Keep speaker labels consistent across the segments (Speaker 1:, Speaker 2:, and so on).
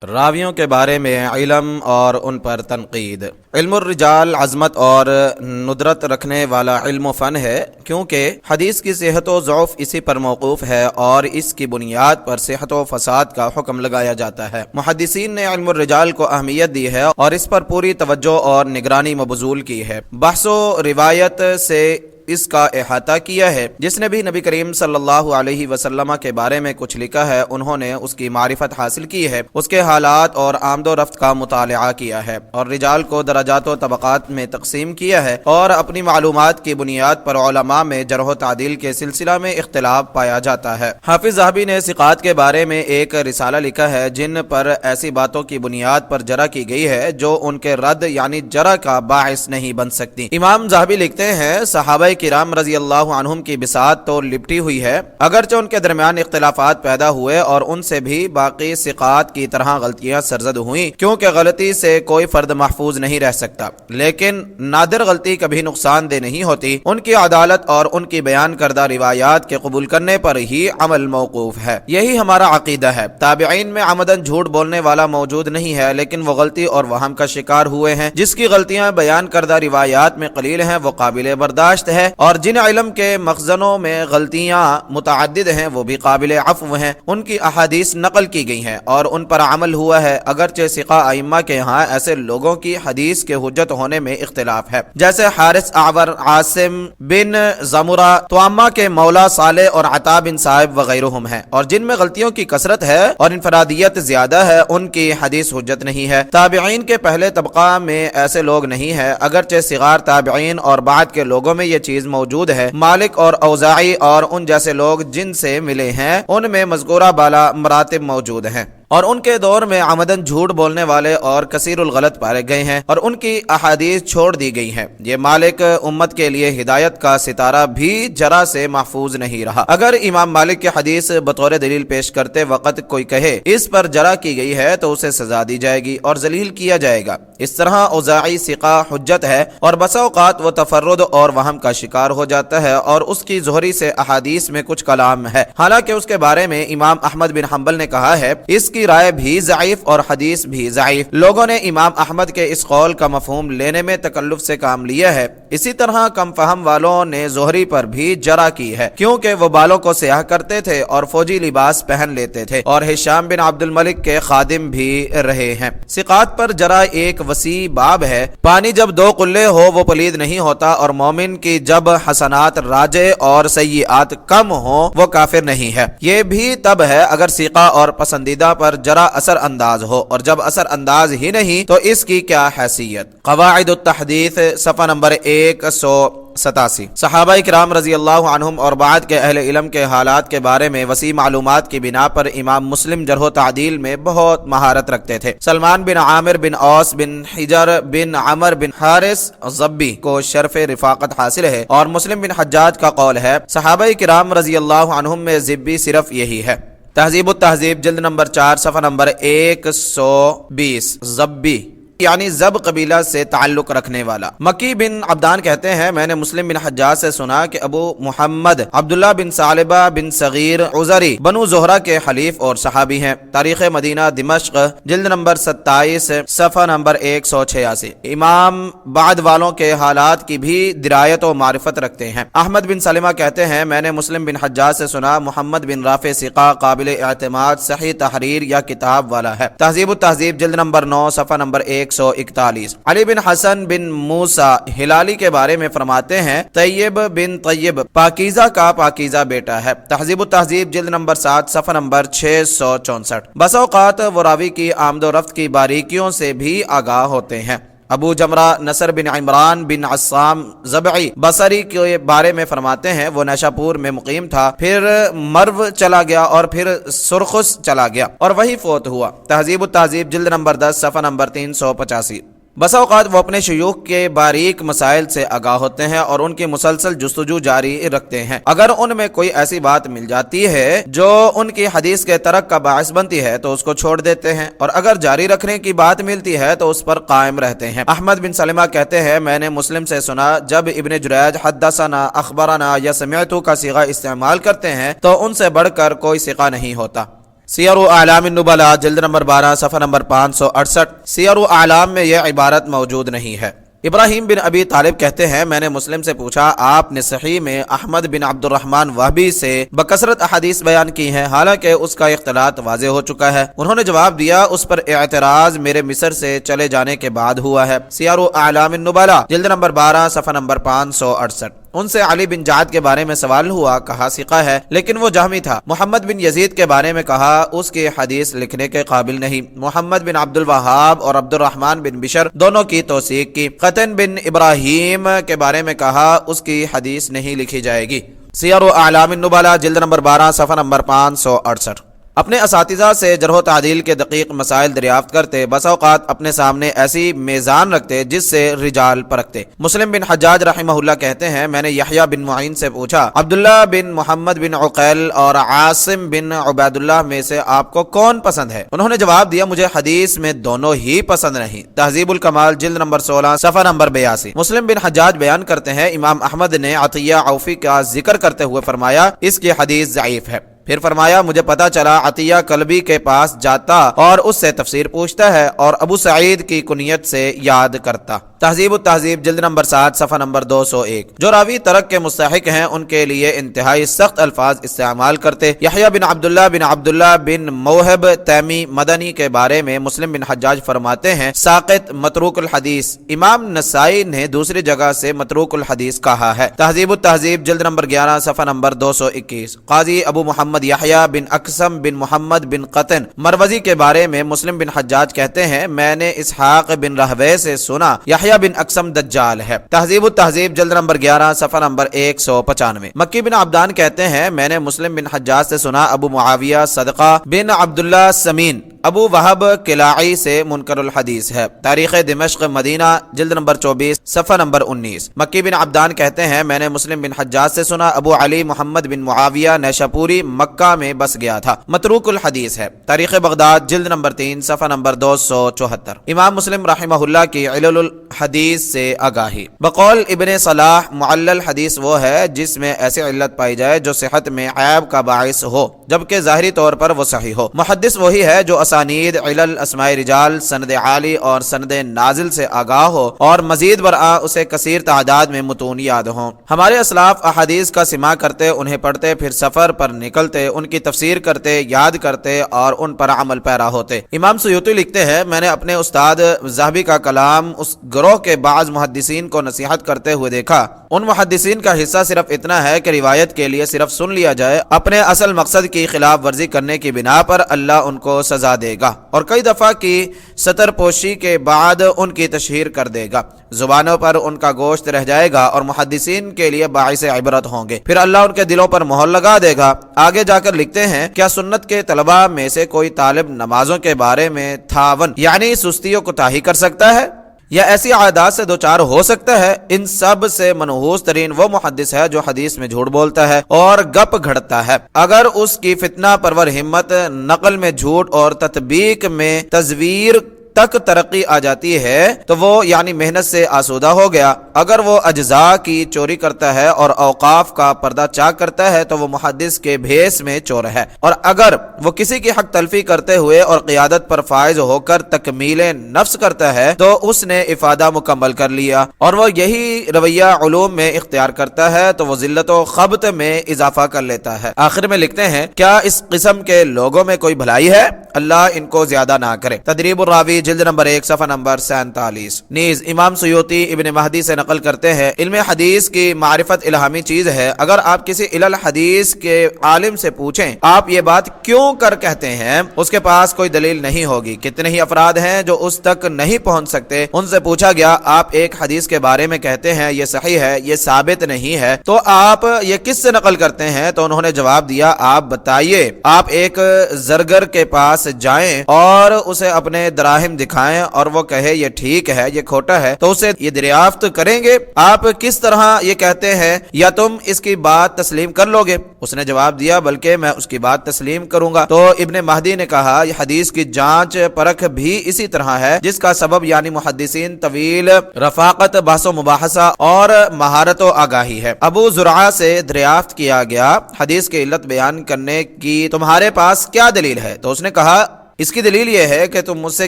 Speaker 1: راویوں کے بارے میں علم اور ان پر تنقید۔ علم الرجال عظمت اور ندرت رکھنے والا علم و فن ہے، کیونکہ حدیث کی صحت و ضعف اسی پر موقوف ہے اور اس کی بنیاد پر صحت و فساد کا حکم لگایا جاتا ہے۔ محدثین نے علم الرجال کو اہمیت دی ہے اور اس پر پوری توجہ اور نگرانی مبذول کی ہے۔ بحث و روایت سے اس کا احاطہ کیا ہے۔ جس نے بھی نبی کریم صلی اللہ علیہ وسلم کے بارے میں کچھ لکھا ہے، انہوں نے اس کی معرفت حاصل کی ہے، اس کے حالات اور آمد و رفت کا مطالعہ کیا ہے اور رجال کو درجات و طبقات میں تقسیم کیا ہے، اور اپنی معلومات کی بنیاد پر علماء میں جرح و تعدیل کے سلسلہ میں اختلاف پایا جاتا ہے۔ حافظ ذہبی نے ثقات کے بارے میں ایک رسالہ لکھا ہے جن پر ایسی باتوں کی بنیاد پر جرح کی گئی ہے جو ان کے رد یعنی جرح کا باعث نہیں بن سکتی۔ امام ذہبی لکھتے ہیں، صحابہ کرام رضی اللہ عنہم کی بساط تو لپٹی ہوئی ہے، اگرچہ ان کے درمیان اختلافات پیدا ہوئے اور ان سے بھی باقی ثقات کی طرح غلطیاں سرزد ہوئیں، کیونکہ غلطی سے کوئی فرد محفوظ نہیں رہ سکتا، لیکن نادر غلطی کبھی نقصان دہ نہیں ہوتی۔ ان کی عدالت اور ان کی بیان کردہ روایات کے قبول کرنے پر ہی عمل موقوف ہے، یہی ہمارا عقیدہ ہے۔ تابعین میں عمدن جھوٹ بولنے والا موجود نہیں ہے، لیکن وہ غلطی اور وہم کا شکار ہوئے ہیں۔ جس کی غلطیاں بیان کردہ روایات میں قلیل ہیں وہ قابل برداشت ہے، اور جن علم کے مخزنوں میں غلطیاں متعدد ہیں وہ بھی قابل عفو ہیں۔ ان کی احادیث نقل کی گئی ہیں اور ان پر عمل ہوا ہے، اگرچہ ثقہ ائمہ کے ہاں ایسے لوگوں کی حدیث کے حجت ہونے میں اختلاف ہے، جیسے حارث اعور، عاصم بن زمرہ، توامہ کے مولا صالح اور عطا بن صائب وغیرہم ہیں، اور جن میں غلطیوں کی کثرت ہے اور انفرادیت زیادہ ہے ان کی حدیث حجت نہیں ہے۔ تابعین کے پہلے طبقہ میں ایسے لوگ نہیں ہے، اگرچہ صغار تابعین اور بعد کے لوگوں میں یہ چیز موجود ہے۔ مالک اور اوزاعی اور ان جیسے لوگ جن سے ملے ہیں ان میں مذکورہ بالا مراتب موجود ہیں، اور ان کے دور میں عمدن جھوٹ بولنے والے اور کثیر الغلط پائے گئے ہیں اور ان کی احادیث چھوڑ دی گئی ہیں۔ یہ مالک امت کے لیے ہدایت کا ستارہ بھی جرح سے محفوظ نہیں رہا۔ اگر امام مالک کی حدیث بطور دلیل پیش کرتے وقت کوئی کہے اس پر جرح کی گئی ہے تو اسے سزا دی جائے گی اور ذلیل کیا جائے گا۔ اس طرح اوزاعی ثقہ حجت ہے، اور بسا اوقات وہ تفرد اور وہم کا شکار ہو جاتا ہے اور اس کی زہری سے احادیث میں کچھ کلام ہے، حالانکہ اس کے بارے میں امام احمد بن حنبل نے کہا ہے اس کی رائے بھی ضعیف اور حدیث بھی ضعیف۔ لوگوں نے امام احمد کے اس قول کا مفہوم لینے میں تکلف سے کام لیا ہے۔ اسی طرح کم فہم والوں نے زہری پر بھی جرح کی ہے، کیونکہ وہ بالوں کو سیاہ کرتے تھے اور فوجی لباس پہن لیتے تھے اور ہشام بن عبد الملک کے خادم بھی رہے ہیں۔ ثقات پر جرح ایک وسیع باب ہے۔ پانی جب دو قلے ہو وہ پلید نہیں ہوتا، اور مومن کی جب حسنات راجع اور سیئات کم ہو وہ کافر نہیں ہے۔ یہ بھی تب ہے اگر ثقہ اور پسندیدہ پر جرح اثر انداز ہو، اور جب اثر انداز ہی نہیں تو اس کی کیا حیثیت۔ قواعد التحدیث صفحہ نمبر 187۔ صحابہ کرام رضی اللہ عنہم اور بعد کے اہل علم کے حالات کے بارے میں وسیع معلومات کی بنا پر امام مسلم جرح و تعدیل میں بہت مہارت رکھتے تھے۔ سلمان بن عامر بن اوس بن حجر بن عمر بن حارث ضبی کو شرف رفاقت حاصل ہے، اور مسلم بن حجاج کا قول ہے صحابہ کرام رضی اللہ عنہم میں ضبی صرف یہی ہے۔ تہذیب التہذیب جلد نمبر 4 صفحہ نمبر 120۔ ضبی یعنی زب قبیلہ سے تعلق رکھنے والا۔ مکی بن عبدان کہتے ہیں میں نے مسلم بن حجاج سے سنا کہ ابو محمد عبداللہ بن ثعلبہ بن صغیر عزری بنو زہرہ کے حلیف اور صحابی ہیں۔ تاریخ مدینہ دمشق جلد نمبر 27 صفحہ نمبر 186۔ امام بعد والوں کے حالات کی بھی درایت و معرفت رکھتے ہیں۔ احمد بن سلمہ کہتے ہیں میں نے مسلم بن حجاج سے سنا محمد بن رافع ثقہ قابل اعتماد صحیح تحریر یا کتاب والا ہے۔ تہذیب التہذیب جلد نمبر 9 صفحہ نمبر 141۔ علی بن حسن بن موسیٰ ہلالی کے بارے میں فرماتے ہیں طیب بن طیب پاکیزہ کا پاکیزہ بیٹا ہے۔ تہذیب التہذیب جلد نمبر 7 صفحہ نمبر 664۔ بس اوقات وہ راوی کی آمد و رفت کی باریکیوں سے بھی آگاہ ہوتے ہیں۔ ابو جمرہ نصر بن عمران بن عصام ضبعی بصری کے بارے میں فرماتے ہیں وہ نیشاپور میں مقیم تھا، پھر مرو چلا گیا اور پھر سرخس چلا گیا اور وہی فوت ہوا۔ تہذیب التہذیب جلد نمبر 10 صفحہ نمبر 385۔ بسا اوقات وہ اپنے شیوخ کے باریک مسائل سے آگاہ ہوتے ہیں اور ان کی مسلسل جستجو جاری رکھتے ہیں۔ اگر ان میں کوئی ایسی بات مل جاتی ہے جو ان کی حدیث کے ترک کا باعث بنتی ہے تو اس کو چھوڑ دیتے ہیں، اور اگر جاری رکھنے کی بات ملتی ہے تو اس پر قائم رہتے ہیں۔ احمد بن سلمہ کہتے ہیں میں نے مسلم سے سنا جب ابن جریج حدثنا اخبرنا یا سمعتو کا صیغہ استعمال کرتے ہیں تو ان سے بڑھ کر کوئی ثقہ نہیں ہوتا۔ سیر اعلام النبلاء جلد نمبر 12 صفحہ نمبر 568۔ سیر اعلام میں یہ عبارت موجود نہیں ہے۔ ابراہیم بن ابی طالب کہتے ہیں میں نے مسلم سے پوچھا آپ نے صحیح میں احمد بن عبد الرحمن وہبی سے بکثرت احادیث بیان کی ہیں حالانکہ اس کا اختلاط واضح ہو چکا ہے۔ انہوں نے جواب دیا اس پر اعتراض میرے مصر سے چلے جانے کے بعد ہوا ہے۔ سیر اعلام النبلاء جلد نمبر 12 صفحہ نمبر 568۔ ان سے علی بن جعد کے بارے میں سوال ہوا، کہا ثقہ ہے لیکن وہ جہمی تھا۔ محمد بن یزید کے بارے میں کہا اس کی حدیث لکھنے کے قابل نہیں۔ محمد بن عبد الوہاب اور عبد الرحمن بن بشر دونوں کی توثیق کی۔ قطن بن ابراہیم کے بارے میں کہا اس کی حدیث نہیں لکھی جائے گی۔ سیر اعلام النبلاء جلد نمبر 12 صفحہ نمبر 568۔ اپنے اساتذہ سے جرح و تعدیل کے دقیق مسائل دریافت کرتے، بس اوقات اپنے سامنے ایسی میزان رکھتے جس سے رجال پرکھتے۔ مسلم بن حجاج رحمہ اللہ کہتے ہیں میں نے یحییٰ بن معین سے پوچھا عبداللہ بن محمد بن عقیل اور عاصم بن عبید اللہ میں سے آپ کو کون پسند ہے؟ انہوں نے جواب دیا مجھے حدیث میں دونوں ہی پسند نہیں۔ تہذیب الکمال جلد نمبر 16 صفحہ نمبر 82۔ مسلم بن حجاج بیان کرتے ہیں امام احمد نے عطیہ عوفی کا ذکر کرتے ہوئے فرمایا اس کی حدیث ضعیف ہے۔ پھر فرمایا مجھے پتا چلا عطیہ کلبی کے پاس جاتا اور اس سے تفسیر پوچھتا ہے اور ابو سعید کی کنیت سے یاد کرتا۔ تہذیب التہذیب جلد نمبر 7 صفحہ نمبر 201۔ جو راوی ترک کے مستحق ہیں ان کے لیے انتہائی سخت الفاظ استعمال کرتے۔ یحییٰ بن عبداللہ بن موہب تیمی مدنی کے بارے میں مسلم بن حجاج فرماتے ہیں ساقط متروک الحدیث۔ امام نسائی نے دوسری جگہ سے متروک الحدیث کہا ہے۔ تہذیب التہذیب جلد نمبر 11 صفحہ نمبر 221۔ قاضی ابو محمد یحییٰ بن اقسم بن محمد بن قطن مروزی کے بارے میں مسلم بن حجاج کہتے ہیں میں نے اسحاق بن رہوے سے سنا یحییٰ بن اقسم دجال ہے۔ تہذیب التہذیب جلد نمبر 11 صفحہ نمبر 195۔ مکی بن عبدان کہتے ہیں میں نے مسلم بن حجاج سے سنا ابو معاویہ صدقہ بن عبداللہ سمین ابو وہب کلاعی سے منکر الحدیث ہے۔ تاریخ دمشق مدینہ جلد نمبر 24 صفحہ نمبر 19۔ مکی بن عبدان کہتے ہیں میں نے مسلم بن حجاج سے سنا ابو علی محمد بن معاویہ نیشاپوری مکہ میں بس گیا تھا، متروک الحدیث ہے۔ تاریخ بغداد جلد نمبر 3 صفحہ نمبر 274۔ امام مسلم رحمہ اللہ کی علل الحدیث سے آگاہی۔ بقول ابن صلاح معلل حدیث وہ ہے جس میں ایسی علت پائی جائے جو صحت میں عیب کا باعث ہو جبکہ ظاہری طور پر وہ صحیح ہو۔ محدث وہی ہے جو اسانید علل اسماء رجال سند عالی اور سند نازل سے آگاہ ہو اور مزید برآں اسے کثیر تعداد میں متون یاد ہوں۔ ہمارے اسلاف احادیث کا سماع کرتے، انہیں پڑھتے، پھر سفر پر نکلتے، ان کی تفسیر کرتے، یاد کرتے اور ان پر عمل پیرا ہوتے۔ امام سیوطی لکھتے ہیں میں نے اپنے استاد ذہبی کا کلام اس گروہ کے بعض محدثین کو نصیحت کرتے ہوئے دیکھا۔ ان محدثین کا حصہ صرف اتنا ہے کہ روایت کے لیے صرف سن لیا جائے، اپنے اصل مقصد کی خلاف ورزی کرنے کی بنا پر اللہ ان کو سزا دے گا اور کئی دفعہ کی ستر پوشی کے بعد ان کی تشہیر کر دے گا، زبانوں پر ان کا گوشت رہ جائے گا اور محدثین کے لیے باعث عبرت ہوں گے، پھر اللہ ان کے دلوں پر مہر لگا دے گا۔ آگے جا کر لکھتے ہیں کیا سنت کے طلباء میں سے کوئی طالب نمازوں کے بارے میں تھاون یعنی سستی و کوتاہی کر سکتا ہے یا ایسی عادات سے دوچار ہو سکتا ہے؟ ان سب سے منحوس ترین وہ محدث ہے جو حدیث میں جھوٹ بولتا ہے اور گپ گھڑتا ہے۔ اگر اس کی فتنہ پرور ہمت نقل میں جھوٹ اور تطبیق میں تزویر تک ترقی آ جاتی ہے تو وہ یعنی محنت سے آسودہ ہو گیا۔ اگر وہ اجزاء کی چوری کرتا ہے اور اوقاف کا پردہ چاک کرتا ہے تو وہ محدث کے بھیس میں چور ہے، اور اگر وہ کسی کی حق تلفی کرتے ہوئے اور قیادت پر فائز ہو کر تکمیل نفس کرتا ہے تو اس نے افادہ مکمل کر لیا، اور وہ یہی رویہ علوم میں اختیار کرتا ہے تو وہ ذلت و خبط میں اضافہ کر لیتا ہے۔ آخر میں لکھتے ہیں کیا اس قسم کے لوگوں میں کوئی بھلائی ہے؟ اللہ ان کو زیادہ نہ کرے۔ تدریب الراوی جلد نمبر 1 صفحہ نمبر 47۔ نیز امام سیوطی ابن مہدی سے نقل کرتے ہیں علم حدیث کی معرفت الہامی چیز ہے۔ اگر آپ کسی علل حدیث کے عالم سے پوچھیں آپ یہ بات کیوں کر کہتے ہیں، اس کے پاس کوئی دلیل نہیں ہوگی۔ کتنے ہی افراد ہیں جو اس تک نہیں پہنچ سکتے۔ ان سے پوچھا گیا آپ ایک حدیث کے بارے میں کہتے ہیں یہ صحیح ہے، یہ ثابت نہیں ہے، تو آپ یہ کس سے نقل کرتے ہیں؟ تو انہوں نے جواب دیا آپ بتائیے۔ آپ ایک زرگر کے پاس جائیں اور اسے اپنے دراہم علم دکھائیں اور وہ کہے یہ ٹھیک ہے یہ کھوٹا ہے تو اسے یہ دریافت کریں گے آپ کس طرح یہ کہتے ہیں یا تم اس کی بات تسلیم کر لو گے؟ اس نے جواب دیا بلکہ میں اس کی بات تسلیم کروں گا۔ تو ابن مہدی نے کہا یہ حدیث کی جانچ پرکھ بھی اسی طرح ہے جس کا سبب یعنی محدثین طویل رفاقت بحث و مباحثہ اور مہارت و آگاہی ہے۔ ابو زرعہ سے دریافت کیا گیا حدیث کی علت بیان کرنے کی تمہارے پاس کیا دلیل ہے؟ تو اس نے کہا اس کی دلیل یہ ہے کہ تم مجھ سے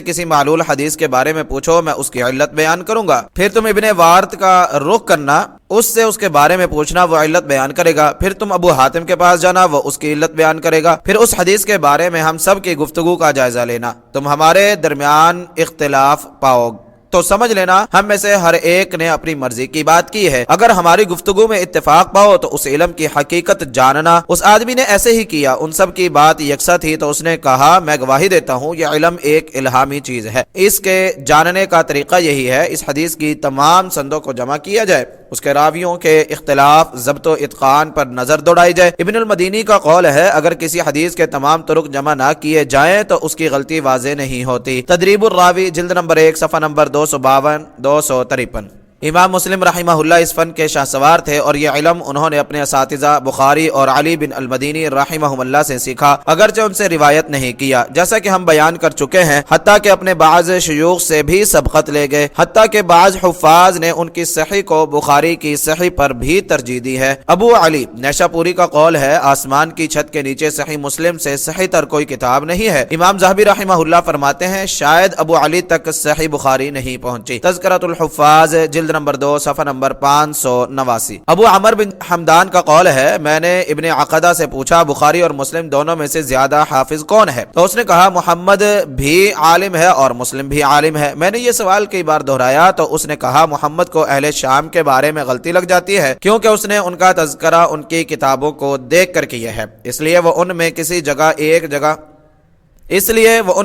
Speaker 1: کسی معلول حدیث کے بارے میں پوچھو میں اس کی علت بیان کروں گا، پھر تم ابن وارد کا رخ کرنا اس سے اس کے بارے میں پوچھنا وہ علت بیان کرے گا، پھر تم ابو حاتم کے پاس جانا وہ اس کی علت بیان کرے گا، پھر اس حدیث کے بارے میں ہم سب کی گفتگو کا جائزہ لینا، تم ہمارے درمیان اختلاف پاؤ تو سمجھ لینا ہم میں سے ہر ایک نے اپنی مرضی کی بات کی ہے، اگر ہماری گفتگو میں اتفاق پاؤ تو اس علم کی حقیقت جاننا۔ اس آدمی نے ایسے ہی کیا، ان سب کی بات یکساں تھی تو اس نے کہا میں گواہی دیتا ہوں یہ علم ایک الہامی چیز ہے، اس کے جاننے کا طریقہ یہی ہے اس حدیث کی تمام سندوں کو جمع کیا جائے، اس کے راویوں کے اختلاف ضبط و اتقان پر نظر دوڑائی جائے۔ ابن المدینی کا قول ہے اگر کسی حدیث کے تمام طرق جمع نہ کیے جائیں تو اس کی غلطی واضح نہیں ہوتی۔ تدریب الراوی جلد نمبر 1 صفحہ نمبر 252 253۔ امام مسلم رحمہ اللہ اس فن کے شاہسوار تھے اور یہ علم انہوں نے اپنے اساتذہ بخاری اور علی بن المدینی رحمہم اللہ سے سیکھا، اگرچہ ان سے روایت نہیں کیا، جیسا کہ ہم بیان کر چکے ہیں، حتیٰ کہ اپنے بعض شیوخ سے بھی سبقت لے گئے، حتیٰ کہ بعض حفاظ نے ان کی صحیح کو بخاری کی صحیح پر بھی ترجیح دی ہے۔ ابو علی نیشا پوری کا قول ہے آسمان کی چھت کے نیچے صحیح مسلم سے صحیح تر کوئی کتاب نہیں ہے۔ امام ذہبی رحمہ اللہ فرماتے ہیں شاید ابو علی تک صحیح بخاری نہیں پہنچی۔ تذکرۃ الحفاظ جلد نمبر 2 صفحہ نمبر 589۔ ابو عمر بن حمدان کا قول ہے میں نے ابن عقدہ سے پوچھا بخاری اور مسلم دونوں میں سے زیادہ حافظ کون ہے؟ تو اس نے کہا محمد بھی عالم ہے اور مسلم بھی عالم ہے۔ میں نے یہ سوال کئی بار دہرایا تو اس نے کہا محمد کو اہل شام کے بارے میں غلطی لگ جاتی ہے کیونکہ اس نے ان کا تذکرہ ان کی کتابوں کو دیکھ کر کیا ہے، اس لیے وہ ان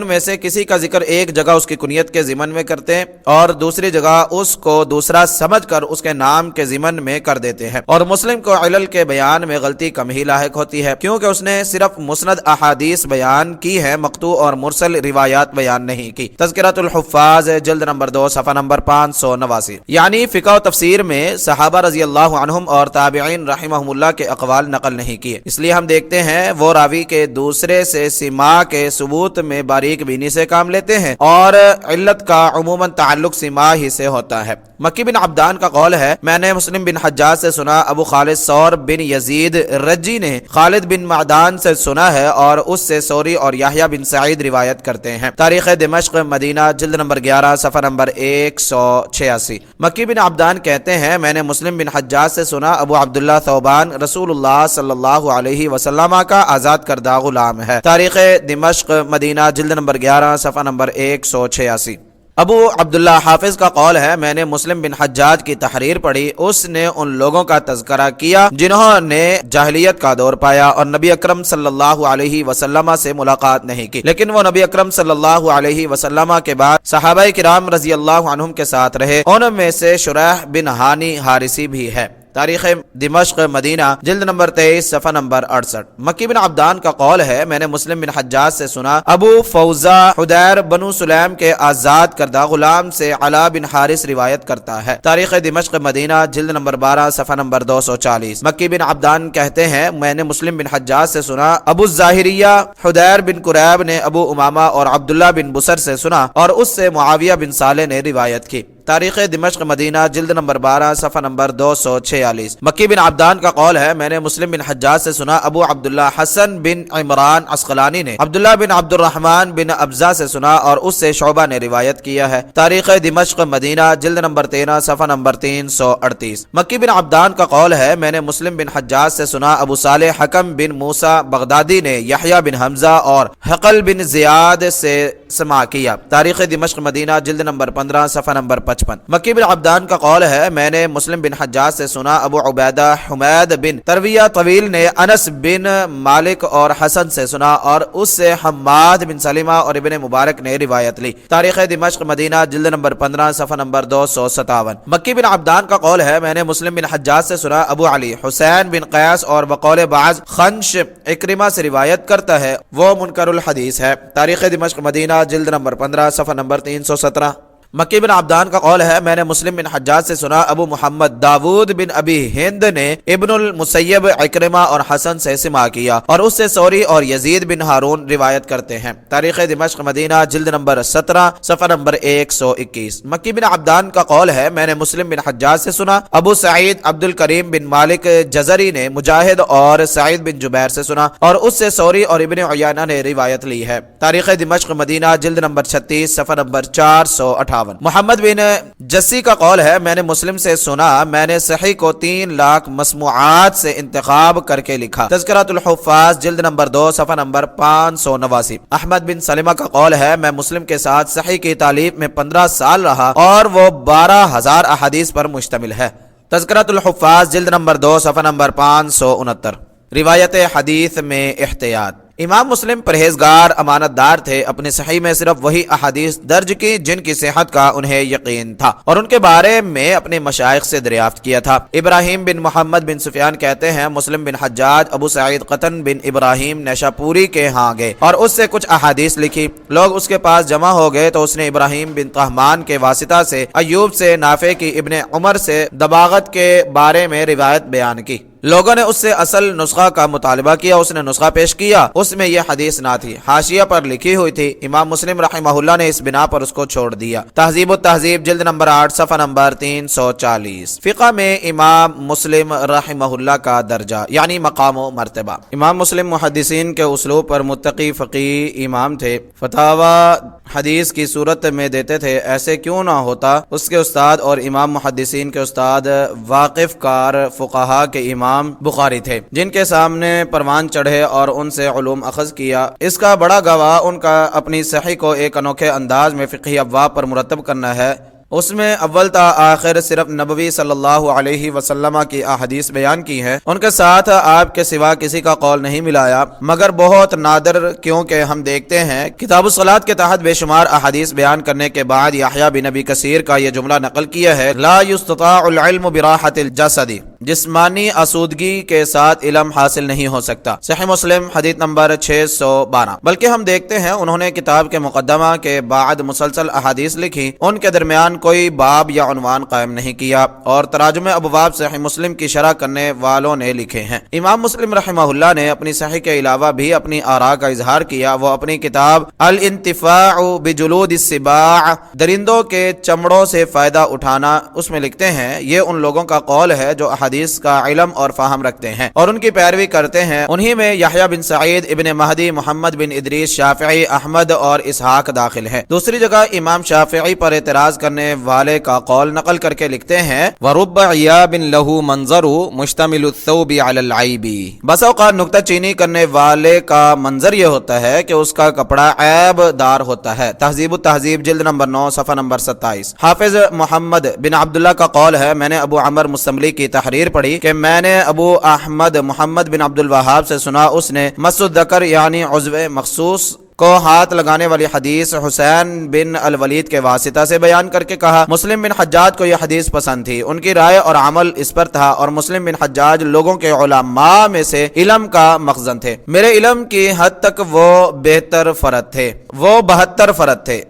Speaker 1: میں سے کسی کا ذکر ایک جگہ اس کی کنیت کے ضمن میں کرتے ہیں اور دوسری جگہ اس کو دوسرا سمجھ کر اس کے نام کے ضمن میں کر دیتے ہیں، اور مسلم کو علل کے بیان میں غلطی کم ہی لاحق ہوتی ہے کیونکہ اس نے صرف مسند احادیث بیان کی ہے، مقطوع اور مرسل روایات بیان نہیں کی۔ تذکرۃ الحفاظ جلد نمبر 2 صفحہ نمبر 589۔ یعنی فقہ و تفسیر میں صحابہ رضی اللہ عنہم اور تابعین رحمہم اللہ کے اقوال نقل نہیں کیے، اس لیے ہم دیکھتے ہیں وہ راوی کے دوسرے سے سما کے میں باریک بینی سے کام لیتے ہیں اور علت کا عموماً تعلق سما ہی سے ہوتا ہے۔ مکی بن عبدان کا قول ہے میں نے مسلم بن حجاج سے سنا، ابو خالد ثور بن یزید رجی نے خالد بن معدان سے سنا ہے اور اس سے سوری اور یحییٰ بن سعید روایت کرتے ہیں۔ تاریخ دمشق مدینہ جلد نمبر 11 صفحہ نمبر 186۔ مکی بن عبدان کہتے ہیں میں نے مسلم بن حجاج سے سنا ابو عبداللہ ثوبان رسول اللہ صلی اللہ علیہ وسلم کا آزاد کردہ غلام ہے۔ تاریخ دمشق مدینہ جلد نمبر 11 صفحہ نمبر 186۔ ابو عبداللہ حافظ کا قول ہے میں نے مسلم بن حجاج کی تحریر پڑھی، اس نے ان لوگوں کا تذکرہ کیا جنہوں نے جاہلیت کا دور پایا اور نبی اکرم صلی اللہ علیہ وسلم سے ملاقات نہیں کی، لیکن وہ نبی اکرم صلی اللہ علیہ وسلم کے بعد صحابہ کرام رضی اللہ عنہم کے ساتھ رہے، ان میں سے شریح بن ہانی حارثی بھی ہے۔ تاریخ دمشق مدینہ جلد نمبر 23 صفحہ نمبر 68۔ مکی بن عبدان کا قول ہے میں نے مسلم بن حجاج سے سنا ابو فوزہ حدیر بنو سلیم کے آزاد کردہ غلام سے علا بن حارث روایت کرتا ہے۔ تاریخ دمشق مدینہ جلد نمبر 12 صفحہ نمبر 240۔ مکی بن عبدان کہتے ہیں میں نے مسلم بن حجاج سے سنا ابو الظاہریہ حدیر بن قریب نے ابو امامہ اور عبداللہ بن بسر سے سنا اور اس سے معاویہ بن صالح نے روایت کی۔ تاریخ دمشق مدینہ جلد نمبر 12 صفحہ نمبر 246۔ مکی بن عبدان کا قول ہے میں نے مسلم بن حجاج سے سنا ابو عبداللہ حسن بن عمران عسقلانی نے عبداللہ بن عبد الرحمن بن ابزہ سے سنا اور اس سے شعبہ نے روایت کیا ہے۔ تاریخ دمشق مدینہ جلد نمبر 13 صفحہ نمبر 338۔ مکی بن عبدان کا قول ہے میں نے مسلم بن حجاج سے سنا ابو صالح حکم بن موسیٰ بغدادی نے یحییٰ بن حمزہ اور حقل بن زیاد سے سماع کیا۔ تاریخ دمشق مدینہ جلد نمبر 15 صفحہ نمبر 55۔ مکی بن عبدان کا قول ہے میں نے مسلم بن حجاج سے سنا، ابو عبیدہ حمید بن ترویہ طویل نے انس بن مالک اور حسن سے سنا اور اس سے حماد بن سلمہ اور ابن مبارک نے روایت لی۔ تاریخ دمشق مدینہ جلد نمبر 15 صفحہ نمبر 257۔ مکی بن عبدان کا قول ہے میں نے مسلم بن حجاج سے سنا، ابو علی حسین بن قیس اور بقول بعض خنش اکرمہ سے روایت کرتا ہے، وہ منکر الحدیث ہے۔ تاریخ دمشق مدینہ جلد نمبر 15 صفحہ نمبر 317۔ مکی بن عبدان کا قول ہے میں نے مسلم بن حجاج سے سنا، ابو محمد داود بن ابی ہند نے ابن المسیب اکرمہ اور حسن سے سماع کیا اور اس سے سوری اور یزید بن ہارون روایت کرتے ہیں۔ تاریخ دمشق مدینہ جلد نمبر 17 صفحہ نمبر 121۔ مکی بن عبدان کا قول ہے میں نے مسلم بن حجاج سے سنا، ابو سعید عبد الکریم بن مالک جزری نے مجاہد اور سعید بن جبیر سے سنا اور اس سے سوری اور ابن عیینہ نے روایت لی ہے۔ تاریخ دمشق مدینہ جلد نمبر 36 صفحہ نمبر 458۔ محمد بن جسی کا قول ہے میں نے مسلم سے سنا، میں نے صحیح کو 3 لاکھ مسموعات سے انتخاب کر کے لکھا۔ تذکرۃ الحفاظ جلد نمبر 2 صفحہ نمبر 589۔ احمد بن سلمہ کا قول ہے میں مسلم کے ساتھ صحیح کی تعلیف میں 15 سال رہا اور وہ 12,000 احادیث پر مشتمل ہے۔ تذکرۃ الحفاظ جلد نمبر 2 صفحہ نمبر 569۔ روایت حدیث میں احتیاط۔ امام مسلم پرہیزگار امانت دار تھے، اپنے صحیح میں صرف وہی احادیث درج کی جن کی صحت کا انہیں یقین تھا اور ان کے بارے میں اپنے مشائخ سے دریافت کیا تھا۔ ابراہیم بن محمد بن سفیان کہتے ہیں مسلم بن حجاج ابو سعید قطن بن ابراہیم نیشاپوری کے ہاں گئے اور اس سے کچھ احادیث لکھی۔ لوگ اس کے پاس جمع ہو گئے تو اس نے ابراہیم بن طہمان کے واسطہ سے ایوب سے، نافع کی، ابن عمر سے دباغت کے بارے میں روایت بیان کی۔ لوگوں نے اس سے اصل نسخہ کا مطالبہ کیا، اس نے نسخہ پیش کیا، اس میں یہ حدیث نہ تھی، حاشیہ پر لکھی ہوئی تھی۔ امام مسلم رحمہ اللہ نے اس بنا پر اس کو چھوڑ دیا۔ تہذیب التہذیب جلد نمبر 8 صفحہ نمبر 340۔ فقہ میں امام مسلم رحمہ اللہ کا درجہ یعنی مقام و مرتبہ۔ امام مسلم محدثین کے اسلوب پر متقی فقیہ امام تھے، فتاوی حدیث کی صورت میں دیتے تھے، ایسے کیوں نہ ہوتا اس کے استاد اور امام محدثین کے استاد واقف کار فقہا کے امام بخاری تھے، جن کے سامنے پروان چڑھے اور ان سے علوم اخذ کیا۔ اس کا بڑا گواہ ان کا اپنی صحیح کو ایک انوکھے انداز میں فقہی ابواب پر مرتب کرنا ہے۔ اس میں اول تا آخر صرف نبوی صلی اللہ علیہ وسلم کی احادیث بیان کی ہیں، ان کے ساتھ آپ کے سوا کسی کا قول نہیں ملایا، مگر بہت نادر، کیونکہ ہم دیکھتے ہیں کتاب الصلاۃ کے تحت بے شمار احادیث بیان کرنے کے بعد یحییٰ بن ابی کثیر کا یہ جملہ نقل کیا ہے، لا یستطاع العلم براحۃ الجسد، جسمانی آسودگی کے ساتھ علم حاصل نہیں ہو سکتا۔ صحیح مسلم حدیث نمبر 612۔ بلکہ ہم دیکھتے ہیں انہوں نے کتاب کے مقدمہ کے بعد مسلسل احادیث لکھی، ان کے درمیان کوئی باب یا عنوان قائم نہیں کیا اور تراجم ابواب صحیح مسلم کی شرح کرنے والوں نے لکھے ہیں۔ امام مسلم رحمہ اللہ نے اپنی صحیح کے علاوہ بھی اپنی آراء کا اظہار کیا۔ وہ اپنی کتاب الانتفاع بجلود السباع، درندوں کے چمڑوں سے فائدہ اٹھانا، اس میں لکھتے ہیں یہ ان لوگوں کا قول ہے جو احادیث کا علم اور فہم رکھتے ہیں اور ان کی پیروی کرتے ہیں، انہی میں یحییٰ بن سعید، ابن مہدی، محمد بن ادریس، شافعی، احمد اور اسحاق داخل ہیں۔ دوسری جگہ امام شافعی پر اعتراض کرنے والے کا قول نقل کر کے لکھتے ہیں وَرُبَّ عِيَابٍ لَهُ مَنظَرُ مُشْتَمِلُ الثَّوْبِ عَلَى الْعَيْبِ، بس اوقات نکتہ چینی کرنے والے کا منظر یہ ہوتا ہے کہ اس کا کپڑا عیب دار ہوتا ہے۔ تہذیب التہذیب جلد نمبر 9 صفحہ نمبر 27۔ حافظ محمد بن عبداللہ کا قول ہے میں نے ابو عمر مستملی کی تحریر پڑھی کہ میں نے ابو احمد محمد بن عبد الوہاب سے سنا، اس نے مس الذکر یعنی عضو مخصوص کو ہاتھ لگانے والی حدیث حسین بن الولید کے واسطہ سے بیان کر کے کہا۔ مسلم بن حجاج کو یہ حدیث پسند تھی، ان کی رائے اور عمل اس پر تھا اور مسلم بن حجاج لوگوں کے علماء میں سے علم کا مخزن تھے، میرے علم کی حد تک وہ 72 فرد تھے۔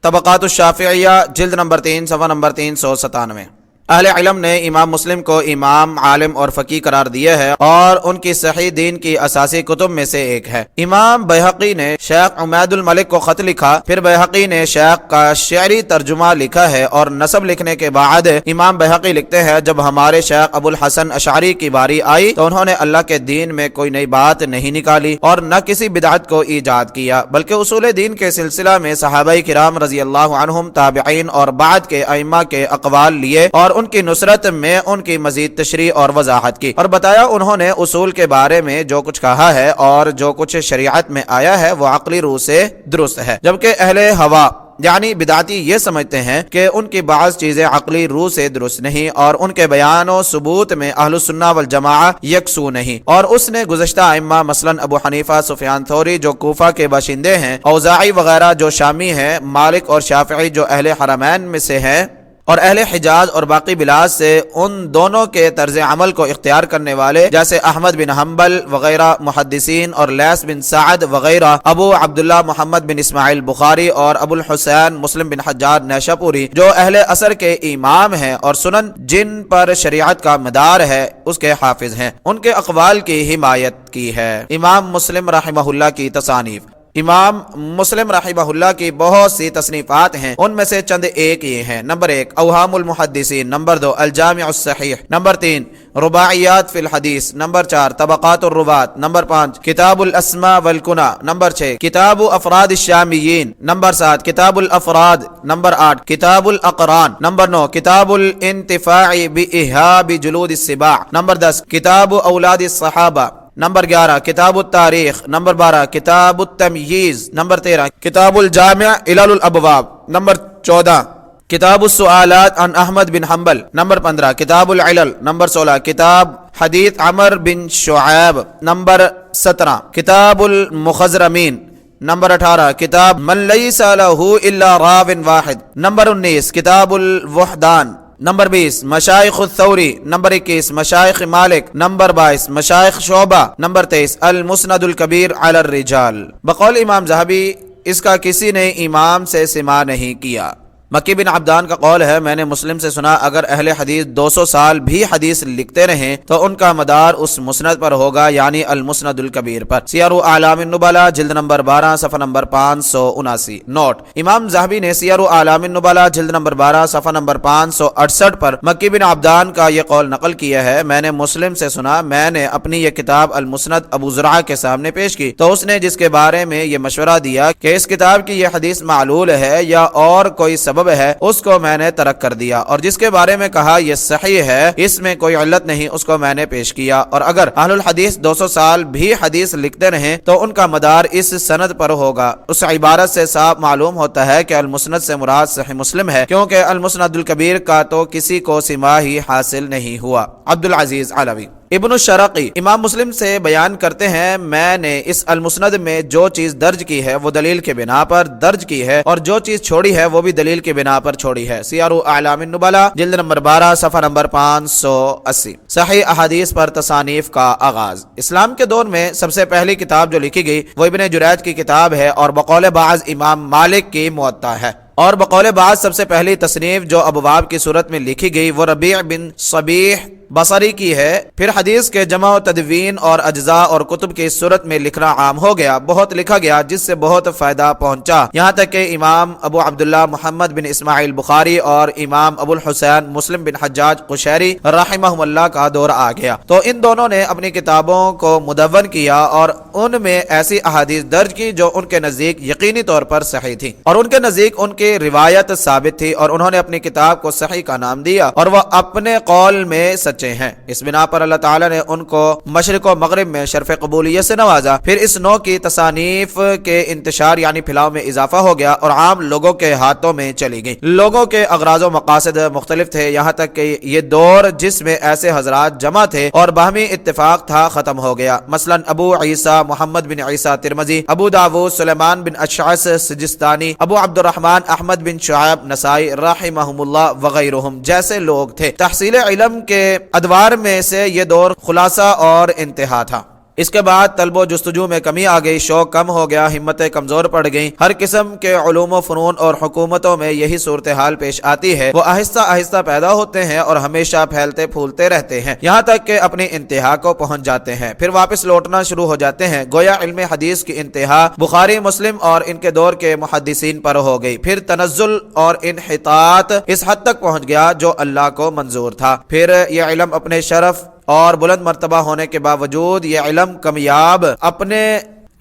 Speaker 1: طبقات الشافعیہ جلد نمبر 3 صفحہ نمبر 397۔ اہل علم نے امام مسلم کو امام، عالم اور فقیہ قرار دیا ہے اور ان کی صحیح دین کی اساسی کتب میں سے ایک ہے۔ امام بیہقی نے شیخ عمید الملک کو خط لکھا، پھر بیہقی نے شیخ کا شعری ترجمہ لکھا ہے اور نسب لکھنے کے بعد امام بیہقی لکھتے ہیں جب ہمارے شیخ ابو الحسن اشعری کی باری آئی تو انہوں نے اللہ کے دین میں کوئی نئی بات نہیں نکالی اور نہ کسی بدعت کو ایجاد کیا، بلکہ اصول دین کے سلسلہ میں صحابہ کرام رضی اللہ عنہم، تابعین اور بعد کے ائمہ کے اقوال لیے اور ان کی نصرت میں ان کی مزید تشریح اور وضاحت کی اور بتایا انہوں نے اصول کے بارے میں جو کچھ کہا ہے اور جو کچھ شریعت میں آیا ہے وہ عقلی روح سے درست ہے، جبکہ اہل ہوا یعنی بدعتی یہ سمجھتے ہیں کہ ان کی بعض چیزیں عقلی روح سے درست نہیں اور ان کے بیان و ثبوت میں اہل السنہ والجماعہ یکسو نہیں، اور اس نے گزشتہ ائمہ مثلا ابو حنیفہ، سفیان ثوری جو کوفہ کے باشندے ہیں، اوزاعی وغیرہ جو شامی ہیں، مالک اور شافعی جو اہل حرمین میں سے ہیں، اور اہل حجاز اور باقی بلاد سے ان دونوں کے طرز عمل کو اختیار کرنے والے جیسے احمد بن حنبل وغیرہ محدثین اور لیث بن سعد وغیرہ، ابو عبداللہ محمد بن اسماعیل بخاری اور ابو الحسین مسلم بن حجاج نیشاپوری جو اہل عصر کے امام ہیں اور سنن جن پر شریعت کا مدار ہے اس کے حافظ ہیں، ان کے اقوال کی حمایت کی ہے۔ امام مسلم رحمہ اللہ کی تصانیف۔ امام مسلم رحمہ اللہ کی بہت سی تصنیفات ہیں، ان میں سے چند ایک یہ ہیں: نمبر 1 اوہام المحدثین، نمبر 2 الجامع الصحیح، نمبر 3 رباعیات فی الحدیث، نمبر 4 طبقات الروات، نمبر 5 کتاب الاسماء والکنہ، نمبر 6 کتاب افراد الشامیین، نمبر 7 کتاب الافراد، نمبر 8 کتاب الاقران، نمبر 9 کتاب الانتفاع بإہاب جلود السباع، نمبر 10 کتاب اولاد الصحابہ، نمبر 11 کتاب التاریخ، نمبر 12 کتاب التمییز، نمبر 13 کتاب الجامع علل الابواب، نمبر 14 کتاب السؤالات عن احمد بن حنبل، نمبر 15 کتاب العلل، نمبر 16 کتاب حدیث عمر بن شعیب، نمبر 17 کتاب المخضرمین، نمبر 18 کتاب من لیس لہ الا راو واحد، نمبر 19 کتاب الوحدان، نمبر 20 مشائخ الثوری، نمبر 21 مشائخ مالک، نمبر 22 مشائخ شعبہ، نمبر 23 المسند الکبیر علی الرجال۔ بقول امام ذہبی اس کا کسی نے امام سے سماع نہیں کیا۔ مکی بن عبدان کا قول ہے، میں نے مسلم سے سنا اگر اہل حدیث 200 سال بھی حدیث لکھتے رہیں تو ان کا مدار اس مسند پر ہوگا، یعنی المسند الکبیر پر۔ سیر اعلام النبلاء جلد نمبر 12 صفحہ نمبر 579۔ نوٹ: امام ذہبی نے سیر اعلام النبلاء جلد نمبر 12 صفحہ نمبر 568 پر مکی بن عبدان کا یہ قول نقل کیا ہے، میں نے مسلم سے سنا، میں نے اپنی یہ کتاب المسند ابو زرعہ کے سامنے پیش کی تو اس نے جس کے بارے میں یہ مشورہ دیا کہ اس کتاب کی یہ حدیث معلول ہے یا اور کوئی سبب ہے، اس کو میں نے ترک کر دیا، اور جس کے بارے میں کہا یہ صحیح ہے، اس میں کوئی علت نہیں، اس کو میں نے پیش کیا۔ اور اگر اہل الحدیث 200 سال بھی حدیث لکھتے رہیں تو ان کا مدار اس سند پر ہوگا۔ اس عبارت سے صاف معلوم ہوتا ہے کہ المسند سے مراد صحیح مسلم ہے، کیونکہ المسند الکبیر کا تو کسی کو سماع ہی حاصل نہیں ہوا۔ عبدالعزیز علوی۔ ابن الشرقی امام مسلم سے بیان کرتے ہیں، میں نے اس المسند میں جو چیز درج کی ہے وہ دلیل کے بنا پر درج کی ہے، اور جو چیز چھوڑی ہے وہ بھی دلیل کے بنا پر چھوڑی ہے۔ سیر اعلام النبلاء جلد نمبر 12 صفحہ نمبر 580۔ صحیح احادیث پر تصانیف کا آغاز۔ اسلام کے دور میں سب سے پہلی کتاب جو لکھی گئی وہ ابن جریج کی کتاب ہے، اور بقول بعض امام مالک کی موطا ہے، اور بقول بعض سب سے پہلی تصنیف جو ابواب کی صورت میں لکھی گئی وہ ربیع بن صبیح بصری کی ہے۔ پھر حدیث کے جمع و تدوین اور اجزاء اور کتب کی صورت میں لکھنا عام ہو گیا، بہت لکھا گیا جس سے بہت فائدہ پہنچا، یہاں تک کہ امام ابو عبداللہ محمد بن اسماعیل بخاری اور امام ابو الحسین مسلم بن حجاج قشیری رحمہم اللہ کا دور آ گیا، تو ان دونوں نے اپنی کتابوں کو مدون کیا اور ان میں ایسی احادیث درج کی جو ان کے نزدیک یقینی طور پر صحیح تھی، اور ان کے نزدیک ان کی روایت ثابت تھی، اور انہوں نے اپنی کتاب کو صحیح کا نام دیا، اور وہ اپنے قول میں سچے ہیں۔ اس بنا پر اللہ تعالیٰ نے ان کو مشرق و مغرب میں شرف قبولیت سے نوازا۔ پھر اس نوع کی تصانیف کے انتشار یعنی پھیلاؤ میں اضافہ ہو گیا اور عام لوگوں کے ہاتھوں میں چلی گئی۔ لوگوں کے اغراض و مقاصد مختلف تھے، یہاں تک کہ یہ دور جس میں ایسے حضرات جمع تھے اور باہمی اتفاق تھا ختم ہو گیا۔ مثلا ابو عیسیٰ محمد بن عیسیٰ ترمذی، ابو داود سلیمان بن اشعث سجستانی، ابو عبد الرحمن احمد بن شعیب نسائی رحمہم اللہ وغیرہم جیسے لوگ تھے۔ تحصیل علم کے ادوار میں سے یہ دور خلاصہ اور انتہا تھا۔ اس کے بعد طلب و جستجو میں کمی آ گئی، شوق کم ہو گیا، ہمتیں کمزور پڑ گئیں، ہر قسم کے علوم و فنون اور حکومتوں میں یہی صورتحال پیش آتی ہے، وہ آہستہ آہستہ پیدا ہوتے ہیں اور ہمیشہ پھیلتے پھولتے رہتے ہیں، یہاں تک کہ اپنی انتہا کو پہنچ جاتے ہیں، پھر واپس لوٹنا شروع ہو جاتے ہیں۔ گویا علم حدیث کی انتہا بخاری مسلم اور ان کے دور کے محدثین پر ہو گئی، پھر تنزل اور انحطاط اس حد تک پہنچ گیا جو اللہ کو منظور تھا۔ پھر یہ علم اپنے شرف اور بلند مرتبہ ہونے کے باوجود یہ علم کمیاب اپنے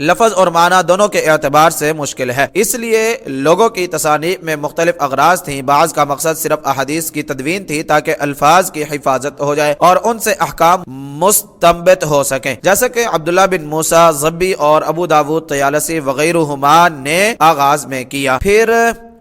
Speaker 1: لفظ اور معنی دونوں کے اعتبار سے مشکل ہے، اس لیے لوگوں کی تصانیف میں مختلف اغراض تھیں۔ بعض کا مقصد صرف احادیث کی تدوین تھی تاکہ الفاظ کی حفاظت ہو جائے اور ان سے احکام مستنبط ہو سکیں، جیسے کہ عبداللہ بن موسیٰ ضبی اور ابو داود طیالسی وغیرہما نے آغاز میں کیا۔ پھر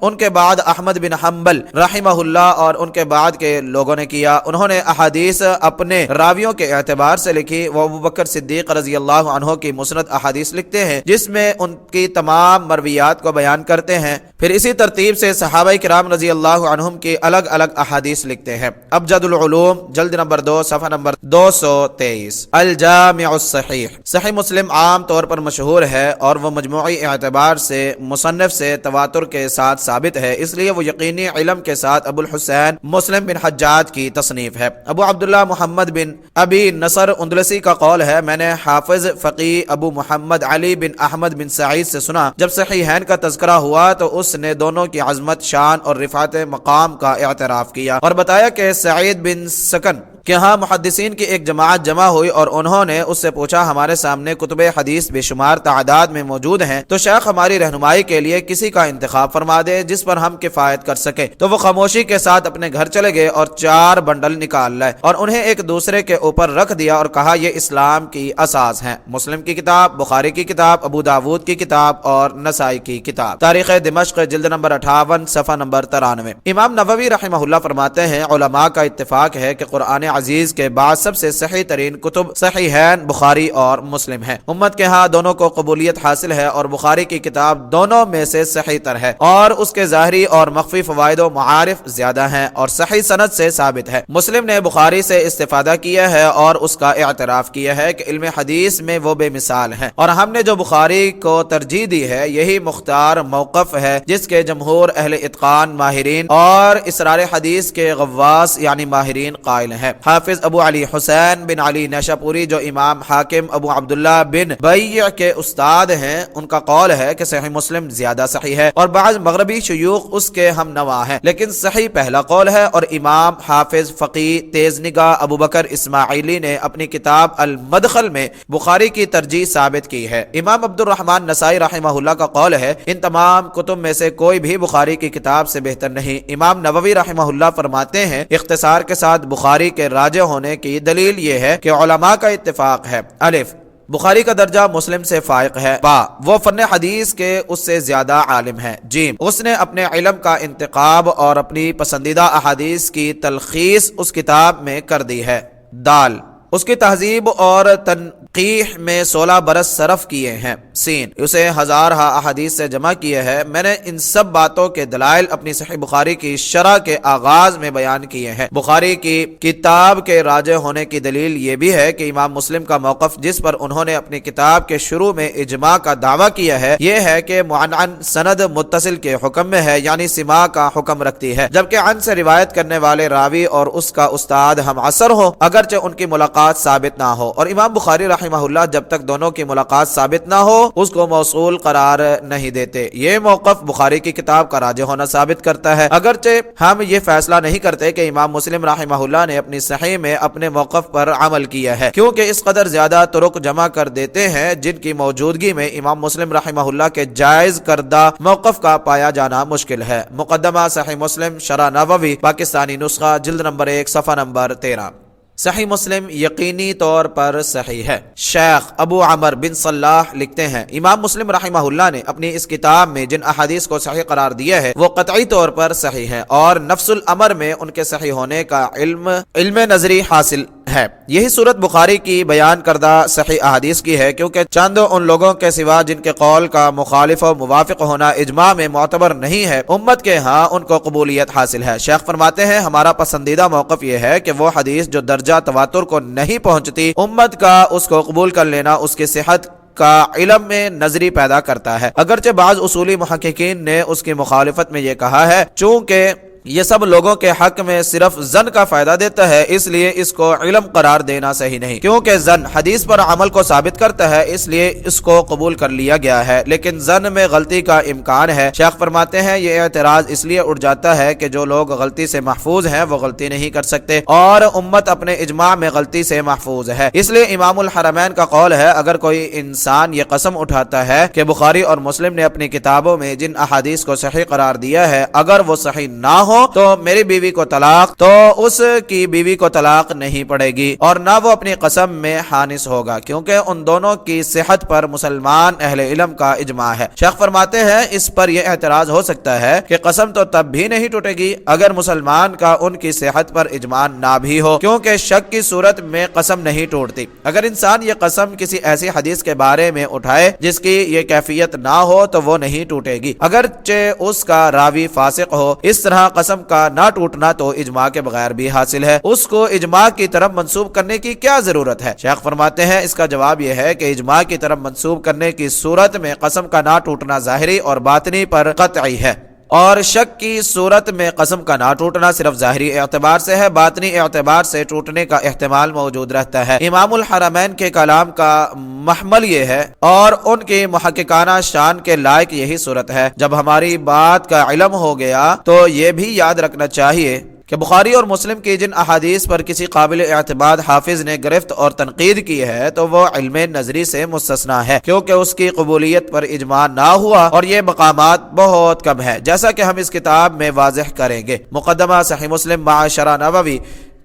Speaker 1: ان کے بعد احمد بن حنبل رحمہ اللہ اور ان کے بعد کے لوگوں نے کیا۔ انہوں نے احادیث اپنے راویوں کے اعتبار سے لکھی۔ وہ ابوبکر صدیق رضی اللہ عنہ کی مسند احادیث لکھتے ہیں جس میں ان کی تمام مرویات کو بیان کرتے ہیں۔ پھر اسی ترتیب سے صحابہ کرام رضی اللہ عنہم کی الگ الگ احادیث لکھتے ہیں۔ ابجد العلوم جلد نمبر 2 صفحہ نمبر 223۔ الجامع الصحیح، صحیح مسلم عام طور پر مشہور ہے اور وہ مجموعی اعتبار سے مصنف سے تواتر کے ساتھ ثابت ہے، اس لیے وہ یقینی علم کے ساتھ ابو الحسین مسلم بن حجاج کی تصنیف ہے۔ ابو عبداللہ محمد بن ابی نصر اندلسی کا قول ہے، میں نے حافظ فقی ابو محمد علی بن احمد بن سعید سے سنا، جب صحیحین کا تذکرہ ہوا تو اس نے دونوں کی عظمت، شان اور رفعت مقام کا اعتراف کیا اور بتایا کہ سعید بن سکن کہ ہاں محدثین کی ایک جماعت جمع ہوئی اور انہوں نے اس سے پوچھا، ہمارے سامنے کتب حدیث بے شمار تعداد میں موجود ہیں، تو شیخ ہماری رہنمائی کے لیے کسی کا انتخاب فرما دے جس پر ہم کفایت کر سکے۔ تو وہ خاموشی کے ساتھ اپنے گھر چلے گئے اور 4 بنڈل نکال لائے اور انہیں ایک دوسرے کے اوپر رکھ دیا اور کہا، یہ اسلام کی اساس ہیں، مسلم کی کتاب، بخاری کی کتاب، ابو داود کی کتاب اور نسائی کی کتاب۔ تاریخ دمشق جلد نمبر 58 صفحہ نمبر 93۔ امام نووی رحمہ اللہ فرماتے ہیں، علماء کا اتفاق ہے کہ قرآن عزیز کے بعد سب سے صحیح ترین کتب صحیحین بخاری اور مسلم ہیں۔ امت کے ہاں دونوں کو قبولیت حاصل ہے اور بخاری کی کتاب دونوں میں سے صحیح تر ہے اور اس کے ظاہری اور مخفی فوائد و معارف زیادہ ہیں اور صحیح سند سے ثابت ہے۔ مسلم نے بخاری سے استفادہ کیا ہے اور اس کا اعتراف کیا ہے کہ علم حدیث میں وہ بے مثال ہیں، اور ہم نے جو بخاری کو ترجیح دی ہے یہی مختار موقف ہے جس کے جمہور اہل اتقان ماہرین اور اسرار حدیث کے غواص یعنی ماہرین قائل ہیں۔ حافظ ابو علی حسین بن علی نیشاپوری جو امام حاکم ابو عبداللہ بن بیع کے استاد ہیں، ان کا قول ہے کہ صحیح مسلم زیادہ صحیح ہے اور بعض مغربی شیوخ اس کے ہم نوا ہیں، لیکن صحیح پہلا قول ہے۔ اور امام حافظ فقی تیز نگاہ ابو بکر اسماعیلی نے اپنی کتاب المدخل میں بخاری کی ترجیح ثابت کی ہے۔ امام عبد الرحمن نسائی رحمہ اللہ کا قول ہے، ان تمام کتب میں سے کوئی بھی بخاری کی کتاب سے بہتر نہیں۔ امام نووی رحمہ اللہ فرماتے ہیں، اختصار کے ساتھ بخاری کے راجح ہونے کی دلیل یہ ہے کہ علماء کا اتفاق ہے، الف بخاری کا درجہ مسلم سے فائق ہے، با وہ فن حدیث کے اس سے زیادہ عالم ہے، جیم اس نے اپنے علم کا انتخاب اور اپنی پسندیدہ احادیث کی تلخیص اس کتاب میں کر دی ہے، دال اس کی تہذیب اور تنقیح میں 16 برس صرف کیے ہیں، سین اسے ہزارہا احادیث سے جمع کیے ہے۔ میں نے ان سب باتوں کے دلائل اپنی صحیح بخاری کی شرح کے آغاز میں بیان کیے ہیں۔ بخاری کی کتاب کے راجح ہونے کی دلیل یہ بھی ہے کہ امام مسلم کا موقف جس پر انہوں نے اپنی کتاب کے شروع میں اجماع کا دعویٰ کیا ہے یہ ہے کہ معنعن سند متصل کے حکم میں ہے، یعنی سماع کا حکم رکھتی ہے، جبکہ عن سے روایت کرنے والے راوی اور اس کا استاد ہم عصر ہو اگرچہ ان کی ملاقات ثابت نہ ہو، اور امام بخاری رحمہ اللہ جب تک دونوں کی ملاقات ثابت نہ ہو اس کو موصول قرار نہیں دیتے۔ یہ موقف بخاری کی کتاب کا راجح ہونا ثابت کرتا ہے، اگرچہ ہم یہ فیصلہ نہیں کرتے کہ امام مسلم رحمہ اللہ نے اپنی صحیح میں اپنے موقف پر عمل کیا ہے، کیونکہ اس قدر زیادہ طرق جمع کر دیتے ہیں جن کی موجودگی میں امام مسلم رحمہ اللہ کے جائز کردہ موقف کا پایا جانا مشکل ہے۔ مقدمہ صحیح مسلم شرح نووی پاکستانی نسخہ جلد نمبر 1 صفحہ نمبر 13۔ صحیح مسلم یقینی طور پر صحیح ہے۔ شیخ ابو عمر بن صلاح لکھتے ہیں، امام مسلم رحمہ اللہ نے اپنی اس کتاب میں جن احادیث کو صحیح قرار دیا ہے وہ قطعی طور پر صحیح ہے اور نفس الامر میں ان کے صحیح ہونے کا علم نظری حاصل ہے۔ یہی صورت بخاری کی بیان کردہ صحیح احادیث کی ہے، کیونکہ چند ان لوگوں کے سوا جن کے قول کا مخالف و موافق ہونا اجماع میں معتبر نہیں ہے، امت کے ہاں ان کو قبولیت حاصل ہے۔ شیخ فرماتے ہیں، ہمارا پسندیدہ موقف یہ ہے کہ وہ حدیث جو درجہ تواتر کو نہیں پہنچتی، امت کا اس کو قبول کر لینا اس کی صحت کا علم میں نظری پیدا کرتا ہے، اگرچہ بعض اصولی محققین نے اس کی مخالفت میں یہ کہا ہے چونکہ یہ سب لوگوں کے حق میں صرف ظن کا فائدہ دیتا ہے، اس لیے اس کو علم قرار دینا صحیح نہیں، کیونکہ ظن حدیث پر عمل کو ثابت کرتا ہے، اس لیے اس کو قبول کر لیا گیا ہے، لیکن ظن میں غلطی کا امکان ہے۔ شیخ فرماتے ہیں، یہ اعتراض اس لیے اٹھ جاتا ہے کہ جو لوگ غلطی سے محفوظ ہیں وہ غلطی نہیں کر سکتے اور امت اپنے اجماع میں غلطی سے محفوظ ہے، اس لیے امام الحرمین کا قول ہے، اگر کوئی انسان یہ قسم اٹھاتا ہے کہ بخاری اور مسلم نے اپنی کتابوں میں جن احادیث کو صحیح قرار دیا ہے اگر وہ صحیح نہ ہو ہو تو میری بیوی کو طلاق، تو اس کی بیوی کو طلاق نہیں پڑے گی اور نہ وہ اپنی قسم میں حانث ہوگا، کیونکہ ان دونوں کی صحت پر مسلمان اہل علم کا اجماع ہے۔ شیخ فرماتے ہیں اس پر یہ اعتراض ہو سکتا ہے کہ قسم تو تب بھی نہیں ٹوٹے گی اگر مسلمان کا ان کی صحت پر اجماع نہ بھی ہو، کیونکہ شک کی صورت میں قسم نہیں ٹوٹتی۔ اگر انسان یہ قسم کسی ایسی حدیث کے بارے میں اٹھائے جس کی یہ کیفیت نہ ہو تو وہ نہیں ٹوٹے گی، اگرچہ اس کا راوی فاسق ہو۔ اس طرح قسم کا نہ ٹوٹنا تو اجماع کے بغیر بھی حاصل ہے، اس کو اجماع کی طرف منسوب کرنے کی کیا ضرورت ہے؟ شیخ فرماتے ہیں اس کا جواب یہ ہے کہ اجماع کی طرف منسوب کرنے کی صورت میں قسم کا نہ ٹوٹنا ظاہری اور باطنی پر قطعی ہے، اور شک کی صورت میں قسم کا نہ ٹوٹنا صرف ظاہری اعتبار سے ہے، باطنی اعتبار سے ٹوٹنے کا احتمال موجود رہتا ہے۔ امام الحرمین کے کلام کا محمل یہ ہے اور ان کی محققانہ شان کے لائق یہی صورت ہے۔ جب ہماری بات کا علم ہو گیا تو یہ بھی یاد رکھنا چاہیے کہ بخاری اور مسلم کی جن احادیث پر کسی قابل اعتماد حافظ نے گرفت اور تنقید کی ہے تو وہ علم نظری سے مستثنا ہے، کیونکہ اس کی قبولیت پر اجماع نہ ہوا اور یہ مقامات بہت کم ہے، جیسا کہ ہم اس کتاب میں واضح کریں گے۔ مقدمہ صحیح مسلم مع شرح نووی،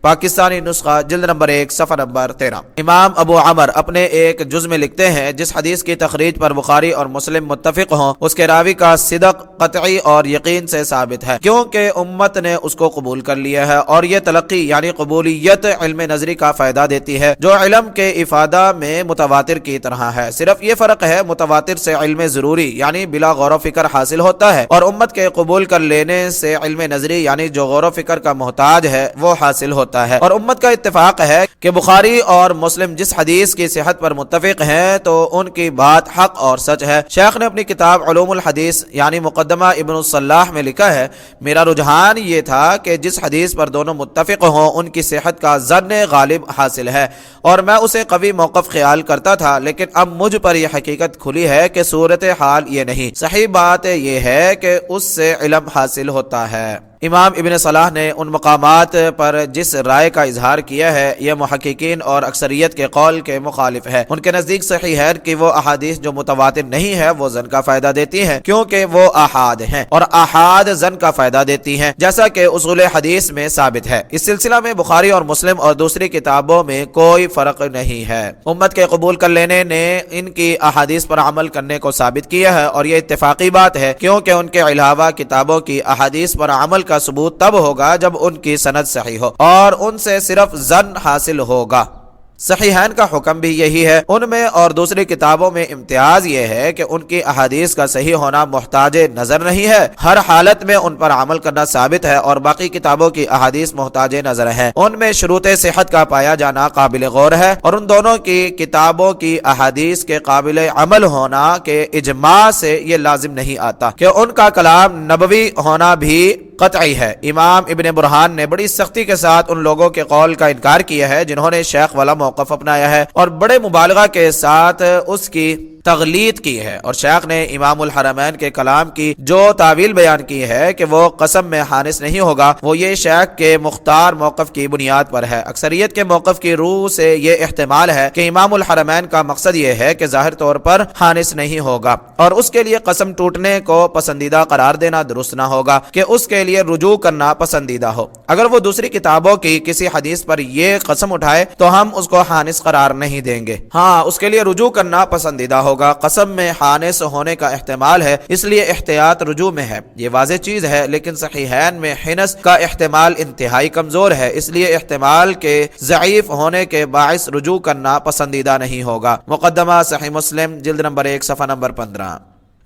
Speaker 1: پاکستانی نسخہ، جلد نمبر 1 صفحہ نمبر 13۔ امام ابو عمر اپنے ایک جز میں لکھتے ہیں جس حدیث کی تخریج پر بخاری اور مسلم متفق ہوں اس کے راوی کا صدق قطعی اور یقین سے ثابت ہے، کیونکہ امت نے اس کو قبول کر لیا ہے، اور یہ تلقی یعنی قبولیت علم نظری کا فائدہ دیتی ہے جو علم کے افادہ میں متواتر کی طرح ہے۔ صرف یہ فرق ہے متواتر سے علم ضروری یعنی بلا غور و فکر حاصل ہوتا ہے، اور امت کے قبول کر لینے سے علم نظری یعنی جو غور و فکر کا محتاج ہے وہ حاصل ہوتا ہے۔ اور امت کا اتفاق ہے کہ بخاری اور مسلم جس حدیث کی صحت پر متفق ہیں تو ان کی بات حق اور سچ ہے۔ شیخ نے اپنی کتاب علوم الحدیث یعنی مقدمہ ابن الصلاح میں لکھا ہے، میرا رجحان یہ تھا کہ جس حدیث پر دونوں متفق ہوں ان کی صحت کا ظن غالب حاصل ہے، اور میں اسے قوی موقف خیال کرتا تھا، لیکن اب مجھ پر یہ حقیقت کھلی ہے کہ صورتحال یہ نہیں، صحیح بات یہ ہے کہ اس سے علم حاصل ہوتا ہے۔ امام ابن صلاح نے ان مقامات پر جس رائے کا اظہار کیا ہے یہ محققین اور اکثریت کے قول کے مخالف ہے۔ ان کے نزدیک صحیح ہے کہ وہ احادیث جو متواتر نہیں ہے وہ ظن کا فائدہ دیتی ہیں، کیونکہ وہ احاد ہیں، اور احاد ظن کا فائدہ دیتی ہیں، جیسا کہ اصول حدیث میں ثابت ہے۔ اس سلسلہ میں بخاری اور مسلم اور دوسری کتابوں میں کوئی فرق نہیں ہے۔ امت کے قبول کر لینے نے ان کی احادیث پر عمل کرنے کو ثابت کیا ہے، اور یہ اتفاقی بات ہے، کیونکہ ان کے علاوہ کتابوں کی احادیث پر عمل کا ثبوت تب ہوگا جب ان کی سند صحیح ہو، اور ان سے صرف ظن حاصل ہوگا۔ صحیحین کا حکم بھی یہی ہے۔ ان میں اور دوسری کتابوں میں امتیاز یہ ہے کہ ان کی احادیث کا صحیح ہونا محتاج نظر نہیں ہے، ہر حالت میں ان پر عمل کرنا ثابت ہے، اور باقی کتابوں کی احادیث محتاج نظر ہیں، ان میں شروط صحت کا پایا جانا قابل غور ہے، اور ان دونوں کی کتابوں کی احادیث کے قابل عمل ہونا کے اجماع سے یہ لازم نہیں آتا کہ ان کا کلام نبوی ہونا بھی قطعی ہے۔ امام ابن برہان نے بڑی سختی کے ساتھ ان لوگوں کے قول کا انکار کیا ہے جنہوں نے شیخ والا موقف اپنایا ہے، اور بڑے مبالغہ کے ساتھ اس کی تغلیط کی ہے، اور شیخ نے امام الحرمین کے کلام کی جو تعویل بیان کی ہے کہ وہ قسم میں حانث نہیں ہوگا، وہ یہ شیخ کے مختار موقف کی بنیاد پر ہے۔ اکثریت کے موقف کی روح سے یہ احتمال ہے کہ امام الحرمین کا مقصد یہ ہے کہ ظاہر طور پر حانث نہیں ہوگا، اور اس کے لیے قسم ٹوٹنے کو پسندیدہ قرار دینا درست نہ ہوگا کہ اس کے لیے رجوع کرنا پسندیدہ ہو۔ اگر وہ دوسری کتابوں کی کسی حدیث پر یہ قسم اٹھائے تو ہم اس کو حانث قرار نہیں دیں گے، ہاں اس کے لیے رجوع کرنا پسندیدہ ہوگا۔ قسم میں حانث ہونے کا احتمال ہے، اس لیے احتیاط رجوع میں ہے، یہ واضح چیز ہے، لیکن صحیحین میں حنث کا احتمال انتہائی کمزور ہے، اس لیے احتمال کے ضعیف ہونے کے باعث رجوع کرنا پسندیدہ نہیں ہوگا۔ مقدمہ صحیح مسلم، جلد نمبر 1 صفحہ نمبر 15۔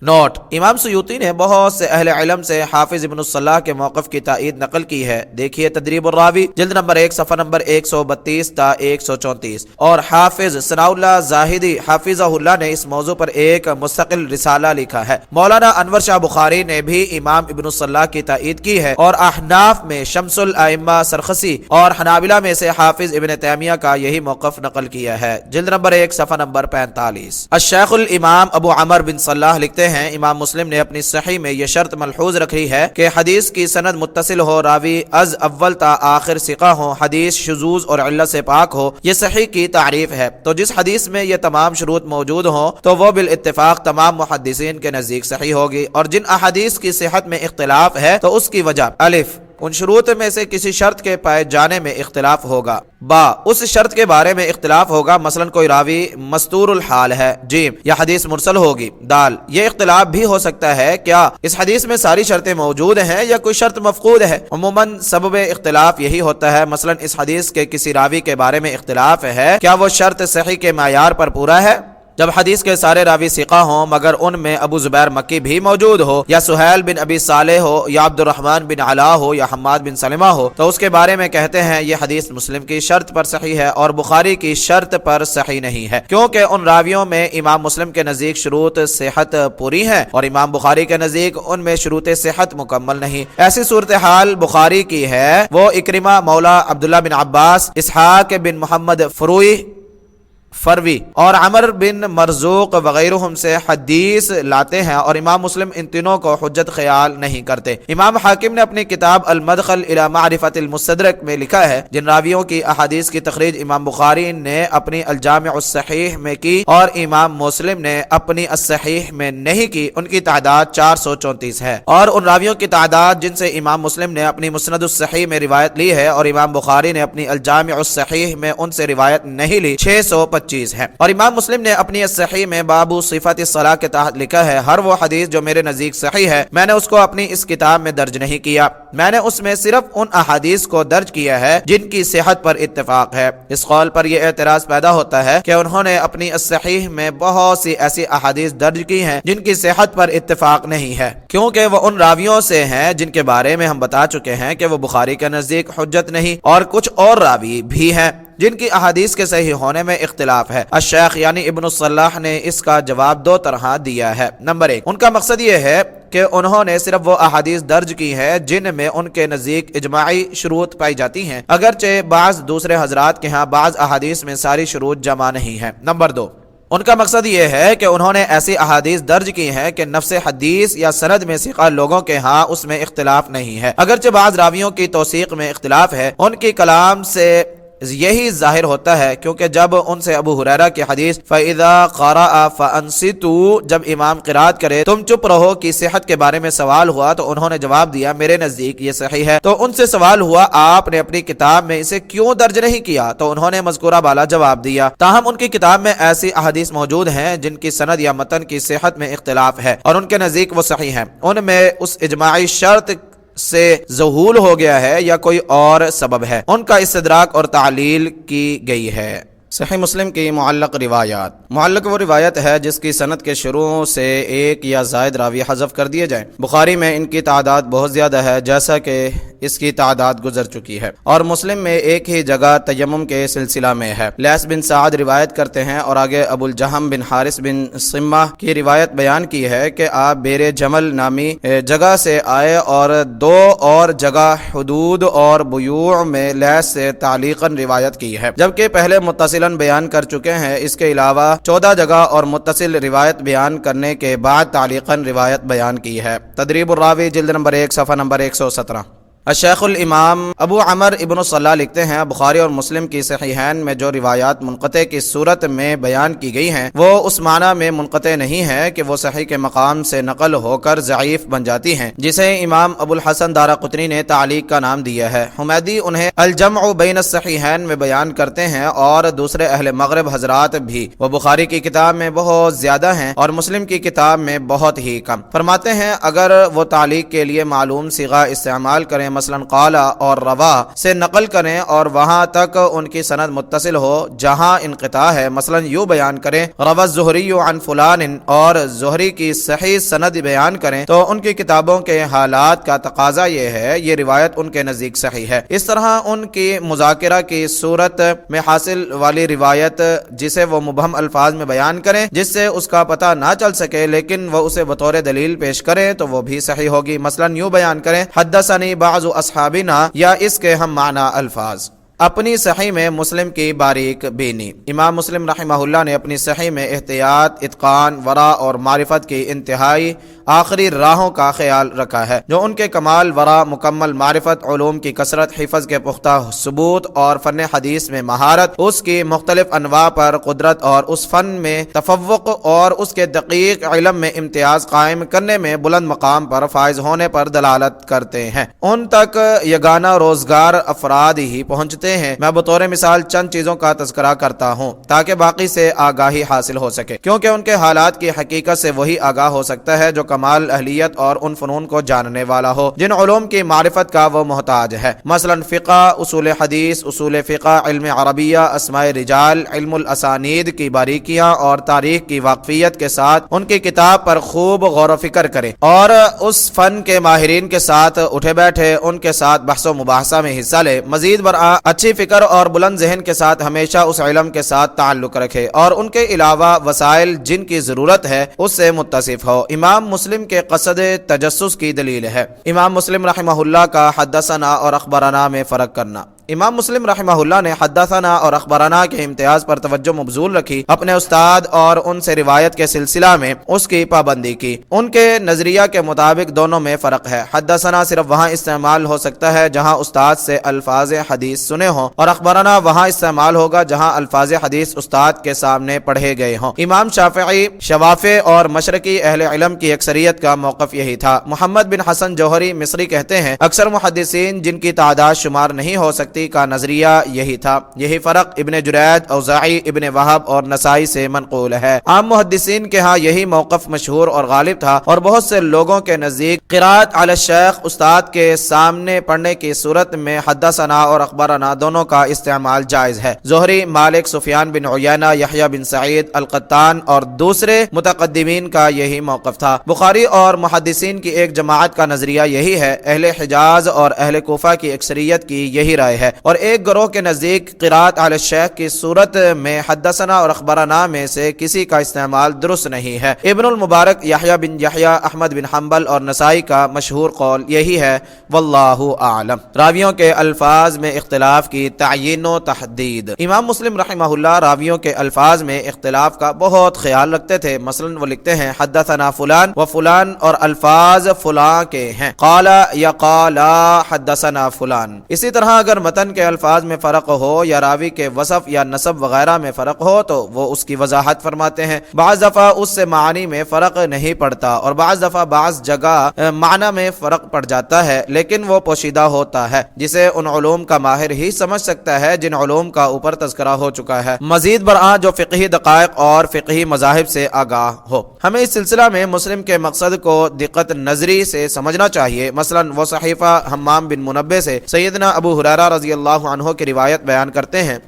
Speaker 1: نوٹ: امام سیوطی نے بہت سے اہل علم سے حافظ ابن الصلاح کے موقف کی تائید نقل کی ہے، دیکھیے تدریب الراوی، جلد نمبر 1 صفحہ نمبر 132 تا 134، اور حافظ ثناء اللہ زاہدی حافظہ اللہ نے اس موضوع پر ایک مستقل رسالہ لکھا ہے۔ مولانا انور شاہ بخاری نے بھی امام ابن الصلاح کی تائید کی ہے، اور احناف میں شمس الائمہ سرخسی اور حنابلہ میں سے حافظ ابن تیمیہ کا یہی موقف نقل کیا ہے، جلد نمبر 1 صفحہ نمبر 45۔ الشیخ الامام ابو عمر بن صلاح لکھتے ہیں امام مسلم نے اپنی صحیح میں یہ شرط ملحوظ رکھی ہے کہ حدیث کی سند متصل ہو، راوی از اول تا آخر ثقہ ہو، حدیث شذوذ اور علت سے پاک ہو، یہ صحیح کی تعریف ہے۔ تو جس حدیث میں یہ تمام شروط موجود ہوں تو وہ بالاتفاق تمام محدثین کے نزدیک صحیح ہوگی، اور جن احادیث کی صحت میں اختلاف ہے تو اس کی وجہ الف ان شروط میں سے کسی شرط کے پائے جانے میں اختلاف ہوگا، با اس شرط کے بارے میں اختلاف ہوگا، مثلا کوئی راوی مستور الحال ہے، جیم یا حدیث مرسل ہوگی، دال یہ اختلاف بھی ہو سکتا ہے کیا اس حدیث میں ساری شرطیں موجود ہیں یا کوئی شرط مفقود ہے۔ عموماً سبب اختلاف یہی ہوتا ہے، مثلا اس حدیث کے کسی راوی کے بارے میں اختلاف ہے، کیا وہ شرط صحیح کے معیار پر پورا ہے؟ جب حدیث کے سارے راوی ثقہ ہوں مگر ان میں ابو زبیر مکی بھی موجود ہو، یا سہیل بن ابی صالح ہو، یا عبد الرحمن بن علا ہو، یا حماد بن سلمہ ہو، تو اس کے بارے میں کہتے ہیں یہ حدیث مسلم کی شرط پر صحیح ہے اور بخاری کی شرط پر صحیح نہیں ہے، کیونکہ ان راویوں میں امام مسلم کے نزدیک شروط صحت پوری ہے اور امام بخاری کے نزدیک ان میں شروط صحت مکمل نہیں۔ ایسی صورتحال بخاری کی ہے، وہ اکرمہ مولا عبداللہ بن عباس، اسحاق بن محمد فروی اور عمر بن مرزوق وغیرہم سے حدیث لاتے ہیں اور امام مسلم ان تینوں کو حجت خیال نہیں کرتے۔ امام حاکم نے اپنی کتاب المدخل الی معرفت المستدرک میں لکھا ہے جن راویوں کی احادیث کی تخریج امام بخاری نے اپنی الجامع الصحیح میں کی اور امام مسلم نے اپنی الصحیح میں نہیں کی، ان کی تعداد 434 ہے، اور ان راویوں کی تعداد جن سے امام مسلم نے اپنی مسند الصحیح میں روایت لی ہے اور امام بخاری نے اپنی الجامع الصحیح میں ان سے روایت نہیں لی، 625 ہے۔ اور امام مسلم نے اپنی الصحیح میں باب صفت الصلاۃ کے تحت لکھا ہے ہر وہ حدیث جو میرے نزدیک صحیح ہے میں نے اس کو اپنی اس کتاب میں درج نہیں کیا، میں نے اس میں صرف ان احادیث کو درج کیا ہے جن کی صحت پر اتفاق ہے۔ اس قول پر یہ اعتراض پیدا ہوتا ہے کہ انہوں نے اپنی الصحیح میں بہت سی ایسی احادیث درج کی ہیں جن کی صحت پر اتفاق نہیں ہے، کیونکہ وہ ان راویوں سے ہیں جن کے بارے میں ہم بتا چکے ہیں کہ وہ بخاری کے نزدیک حجت نہیں، اور کچھ اور راوی بھی ہیں جن کی احادیث کے صحیح ہونے میں اختلاف ہے۔ الشیخ یعنی ابن الصلاح نے اس کا جواب دو طرح دیا ہے۔ نمبر 1، ان کا مقصد یہ ہے کہ انہوں نے صرف وہ احادیث درج کی ہے جن میں ان کے نزدیک اجماعی شروط پائی جاتی ہیں، اگرچہ بعض دوسرے حضرات کے ہاں بعض احادیث میں ساری شروط جمع نہیں ہیں۔ نمبر 2، ان کا مقصد یہ ہے کہ انہوں نے ایسی احادیث درج کی ہیں کہ نفس حدیث یا سند میں ثقہ لوگوں کے ہاں اس میں اختلاف نہیں ہے، اگرچہ بعض راویوں کی توثیق میں اختلاف ہے۔ ان کے کلام سے یہی ظاہر ہوتا ہے، کیونکہ جب ان سے ابو ہریرہ کی حدیث فَإِذَا قَرَأَ فَأَنصِتُوا جب امام قرات کرے تم چپ رہو کی صحت کے بارے میں سوال ہوا تو انہوں نے جواب دیا میرے نزدیک یہ صحیح ہے۔ تو ان سے سوال ہوا آپ نے اپنی کتاب میں اسے کیوں درج نہیں کیا؟ تو انہوں نے مذکورہ بالا جواب دیا۔ تاہم ان کی کتاب میں ایسی احادیث موجود ہیں جن کی سند یا متن کی صحت میں اختلاف ہے اور ان کے نزدیک وہ صحیح ہیں، ان میں اس اجماعی شرط سے ظہول ہو گیا ہے یا کوئی اور سبب ہے، ان کا استدراک اور تعلیل کی گئی ہے۔ صحیح مسلم کی معلق روایات۔ معلق وہ روایت ہے جس کی سند کے شروع سے ایک یا زائد راوی حذف کر دیے جائیں۔ بخاری میں ان کی تعداد بہت زیادہ ہے جیسا کہ اس کی تعداد گزر چکی ہے، اور مسلم میں ایک ہی جگہ تیمم کے سلسلہ میں ہے۔ لیث بن سعد روایت کرتے ہیں اور آگے ابو الجہم بن حارث بن سمہ کی روایت بیان کی ہے کہ آپ بیر جمل نامی جگہ سے آئے اور دو اور جگہ حدود اور بیوع میں لیث سے تعلیقاً روایت کی ہے، جبکہ پہلے متصل بیان کر چکے ہیں۔ اس کے علاوہ 14 جگہ اور متصل روایت بیان کرنے کے بعد تعلیقاً روایت بیان کی ہے۔ تدریب الراوی جلد نمبر 1 صفحہ نمبر 117۔ الشیخ الامام ابو عمر ابن الصلاح لکھتے ہیں بخاری اور مسلم کی صحیحین میں جو روایات منقطع کی صورت میں بیان کی گئی ہیں وہ اس معنی میں منقطع نہیں ہے کہ وہ صحیح کے مقام سے نقل ہو کر ضعیف بن جاتی ہیں، جسے امام ابو الحسن دارقطنی نے تعلیق کا نام دیا ہے۔ حمیدی انہیں الجمع بین الصحیحین میں بیان کرتے ہیں اور دوسرے اہل مغرب حضرات بھی، وہ بخاری کی کتاب میں بہت زیادہ ہیں اور مسلم کی کتاب میں بہت ہی کم۔ فرماتے ہیں اگر وہ تعلیق کے لیے معلوم صیغہ استعمال کریں، مثلا قال اور روا سے نقل کریں اور وہاں تک ان کی سند متصل ہو جہاں انقطاع ہے، مثلا یوں بیان کریں روا الزہری عن فلان اور زہری کی صحیح سند بیان کریں، تو ان کی کتابوں کے حالات کا تقاضا یہ ہے یہ روایت ان کے نزدیک صحیح ہے۔ اس طرح ان کی مذاکرہ کی صورت میں حاصل والی روایت جسے وہ مبہم الفاظ میں بیان کریں جس سے اس کا پتہ نہ چل سکے لیکن وہ اسے بطور دلیل پیش کریں تو وہ بھی صحیح ہوگی، مثلا یوں بیان کریں حدثنی بعض اصحابنا یا اس کے ہم معنی الفاظ۔ اپنی صحیح میں مسلم کی باریک بینی۔ امام مسلم رحمہ اللہ نے اپنی صحیح میں احتیاط، اتقان، ورع اور معرفت کی انتہائی آخری راہوں کا خیال رکھا ہے، جو ان کے کمال، ورع، مکمل معرفت، علوم کی کثرت، حفظ کے پختہ ثبوت اور فن حدیث میں مہارت، اس کی مختلف انواع پر قدرت اور اس فن میں تفوق اور اس کے دقیق علم میں امتیاز قائم کرنے میں بلند مقام پر فائز ہونے پر دلالت کرتے ہیں۔ ان تک یگانہ روزگار افراد ہی پہنچتے ہیں۔ میں بطور مثال چند چیزوں کا تذکرہ کرتا ہوں تاکہ باقی سے آگاہی حاصل ہو سکے، کیونکہ ان کے حالات کی حقیقت سے وہی آگاہ ہو سکتا ہے جو کمال اہلیت اور ان فنون کو جاننے والا ہو جن علوم کی معرفت کا وہ محتاج ہے، مثلا فقہ، اصول حدیث، اصول فقہ، علم عربیہ، اسماء رجال، علم الاسانید کی باریکیاں اور تاریخ کی واقفیت کے ساتھ ان کی کتاب پر خوب غور و فکر کریں اور اس فن کے ماہرین کے ساتھ اٹھے بیٹھے ان کے ساتھ بحث و مباحثہ میں حصہ لے۔ مزید برآں اچھی فکر اور بلند ذہن کے ساتھ ہمیشہ اس علم کے ساتھ تعلق رکھے اور ان کے علاوہ وسائل جن کی ضرورت ہے اس سے متصف ہو۔ امام مسلم کے قصد تجسس کی دلیل ہے امام مسلم رحمہ اللہ کا حدثنا اور اخبرنا میں فرق کرنا۔ امام مسلم رحمہ اللہ نے حدثنا اور اخبرنا کے امتیاز پر توجہ مبذول رکھی، اپنے استاد اور ان سے روایت کے سلسلہ میں اس کی پابندی کی۔ ان کے نظریہ کے مطابق دونوں میں فرق ہے۔ حدثنا صرف وہاں استعمال ہو سکتا ہے جہاں استاد سے الفاظ حدیث سنے ہوں، اور اخبرنا وہاں استعمال ہوگا جہاں الفاظ حدیث استاد کے سامنے پڑھے گئے ہوں۔ امام شافعی، شوافع اور مشرقی اہل علم کی اکثریت کا موقف یہی تھا۔ محمد بن حسن جوہری مصری کہتے ہیں اکثر محدثین جن کی تعداد شمار نہیں ہو سکتی کا نظریہ یہی تھا۔ یہی فرق ابن جرید، اوزاعی، ابن وہب اور نسائی سے منقول ہے۔ عام محدثین کے ہاں یہی موقف مشہور اور غالب تھا، اور بہت سے لوگوں کے نزدیک قراءت علی الشیخ، استاد کے سامنے پڑھنے کی صورت میں حدثنا اور اخبرنا دونوں کا استعمال جائز ہے۔ زہری، مالک، سفیان بن عیینہ، یحییٰ بن سعید، القطان اور دوسرے متقدمین کا یہی موقف تھا۔ بخاری اور محدثین کی ایک جماعت کا نظریہ یہی ہے۔ اہل حجاز اور اہل کوفہ کی اکثریت کی یہی رائے ہے، اور ایک گروہ کے نزدیک قراءت علی الشیخ کی صورت میں حدثنا اور اخبرنا میں سے کسی کا استعمال درست نہیں ہے۔ ابن المبارک، یحییٰ بن یحییٰ، احمد بن حنبل اور نسائی کا مشہور قول یہی ہے، واللہ اعلم۔ راویوں کے الفاظ میں اختلاف کی تعیین و تحدید۔ امام مسلم رحمہ اللہ راویوں کے الفاظ میں اختلاف کا بہت خیال رکھتے تھے۔ مثلا وہ لکھتے ہیں حدثنا فلان و فلان اور الفاظ فلاں کے ہیں، قال یا قالا حدثنا فلان۔ اسی طرح اگر متن کے الفاظ میں فرق ہو یا راوی کے وصف یا نسب وغیرہ میں فرق ہو تو وہ اس کی وضاحت فرماتے ہیں۔ بعض دفعہ اس سے معنی میں فرق نہیں پڑتا، اور بعض دفعہ بعض جگہ معنی میں فرق پڑ جاتا ہے، لیکن وہ پوشیدہ ہوتا ہے جسے ان علوم کا ماہر ہی سمجھ سکتا ہے جن علوم کا اوپر تذکرہ ہو چکا ہے، مزید برآں جو فقہی دقائق اور فقہی مذاہب سے آگاہ ہو۔ ہمیں اس سلسلہ میں مسلم کے مقصد کو دقت نظری سے سمجھنا چاہیے۔ مثلا وہ صحیفہ حمام بن منبہ سے سیدنا ابو ہریرہ رضی اللہ عنہ کی روایت بیان کرتے ہیں۔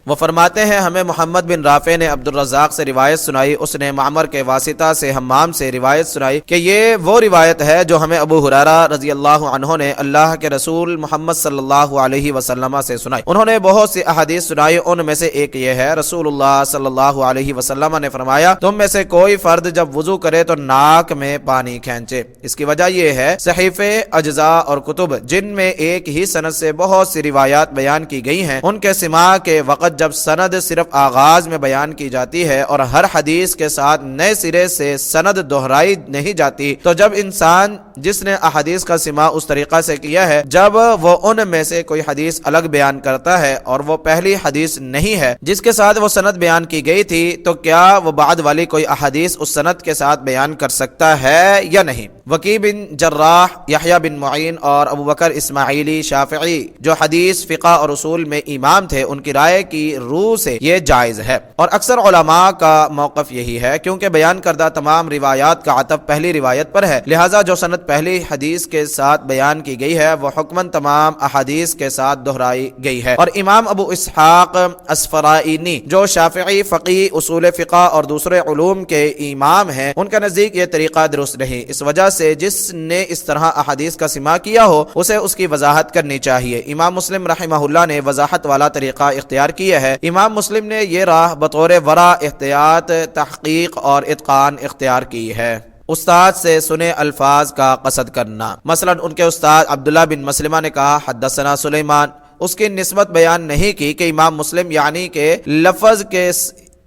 Speaker 1: وہ فرماتے ہیں ہمیں محمد بن رافع نے عبد الرزاق سے روایت سنائی، اس نے معمر کے واسطہ سے حمام سے روایت سنائی کہ یہ وہ روایت ہے جو ہمیں ابو ہریرہ رضی اللہ عنہ نے اللہ کے رسول محمد صلی اللہ علیہ وسلم سے سنائی۔ انہوں نے بہت سی احادیث سنائی، ان میں سے ایک یہ ہے، رسول اللہ صلی اللہ علیہ وسلم نے فرمایا تم میں سے کوئی فرد جب وضو کرے تو ناک میں پانی کھینچے۔ اس کی وجہ یہ ہے صحیفے، اجزاء اور کتب جن میں ایک ہی سند سے بہت سی روایات بیان کی گئی ہیں، ان کے سماع کے وقت جب سند صرف آغاز میں بیان کی جاتی ہے اور ہر حدیث کے ساتھ نئے سرے سے سند دہرائی نہیں جاتی، تو جب انسان جس نے احادیث کا سماع اس طریقہ سے کیا ہے، جب وہ ان میں سے کوئی حدیث الگ بیان کرتا ہے اور وہ پہلی حدیث نہیں ہے جس کے ساتھ وہ سند بیان کی گئی تھی، تو کیا وہ بعد والی کوئی احادیث اس سند کے ساتھ بیان کر سکتا ہے یا نہیں؟ وکی بن جراح، یحییٰ بن معین اور ابو بکر اسماعیلی شافعی جو حدیث، فقہ اور اصول میں امام تھے، ان کی رائے کی روح سے یہ جائز ہے، اور اکثر علماء کا موقف یہی ہے، کیونکہ بیان کردہ تمام روایات کا عطف پہلی روایت پر ہے، لہٰذا جو سند پہلی حدیث کے ساتھ بیان کی گئی ہے وہ حکماً تمام احادیث کے ساتھ دہرائی گئی ہے۔ اور امام ابو اسحاق اسفرائینی جو شافعی، فقی، اصول فقہ اور دوسرے علوم کے امام ہیں، ان کے نزدیک یہ طریقہ درست نہیں۔ اس وجہ سے جس نے اس طرح احادیث کا سماع کیا ہو اسے اس کی وضاحت کرنی چاہیے۔ امام مسلم رحمہ اللہ نے وضاحت والا طریقہ اختیار کیا ہے۔ امام مسلم نے یہ راہ بطور ورع، احتیاط، تحقیق اور اتقان اختیار کی ہے۔ استاد سے سنے الفاظ کا قصد کرنا۔ مثلا ان کے استاد عبداللہ بن مسلمہ نے کہا حدثنا سلیمان، اس کی نسبت بیان نہیں کی کہ امام مسلم یعنی کہ لفظ کے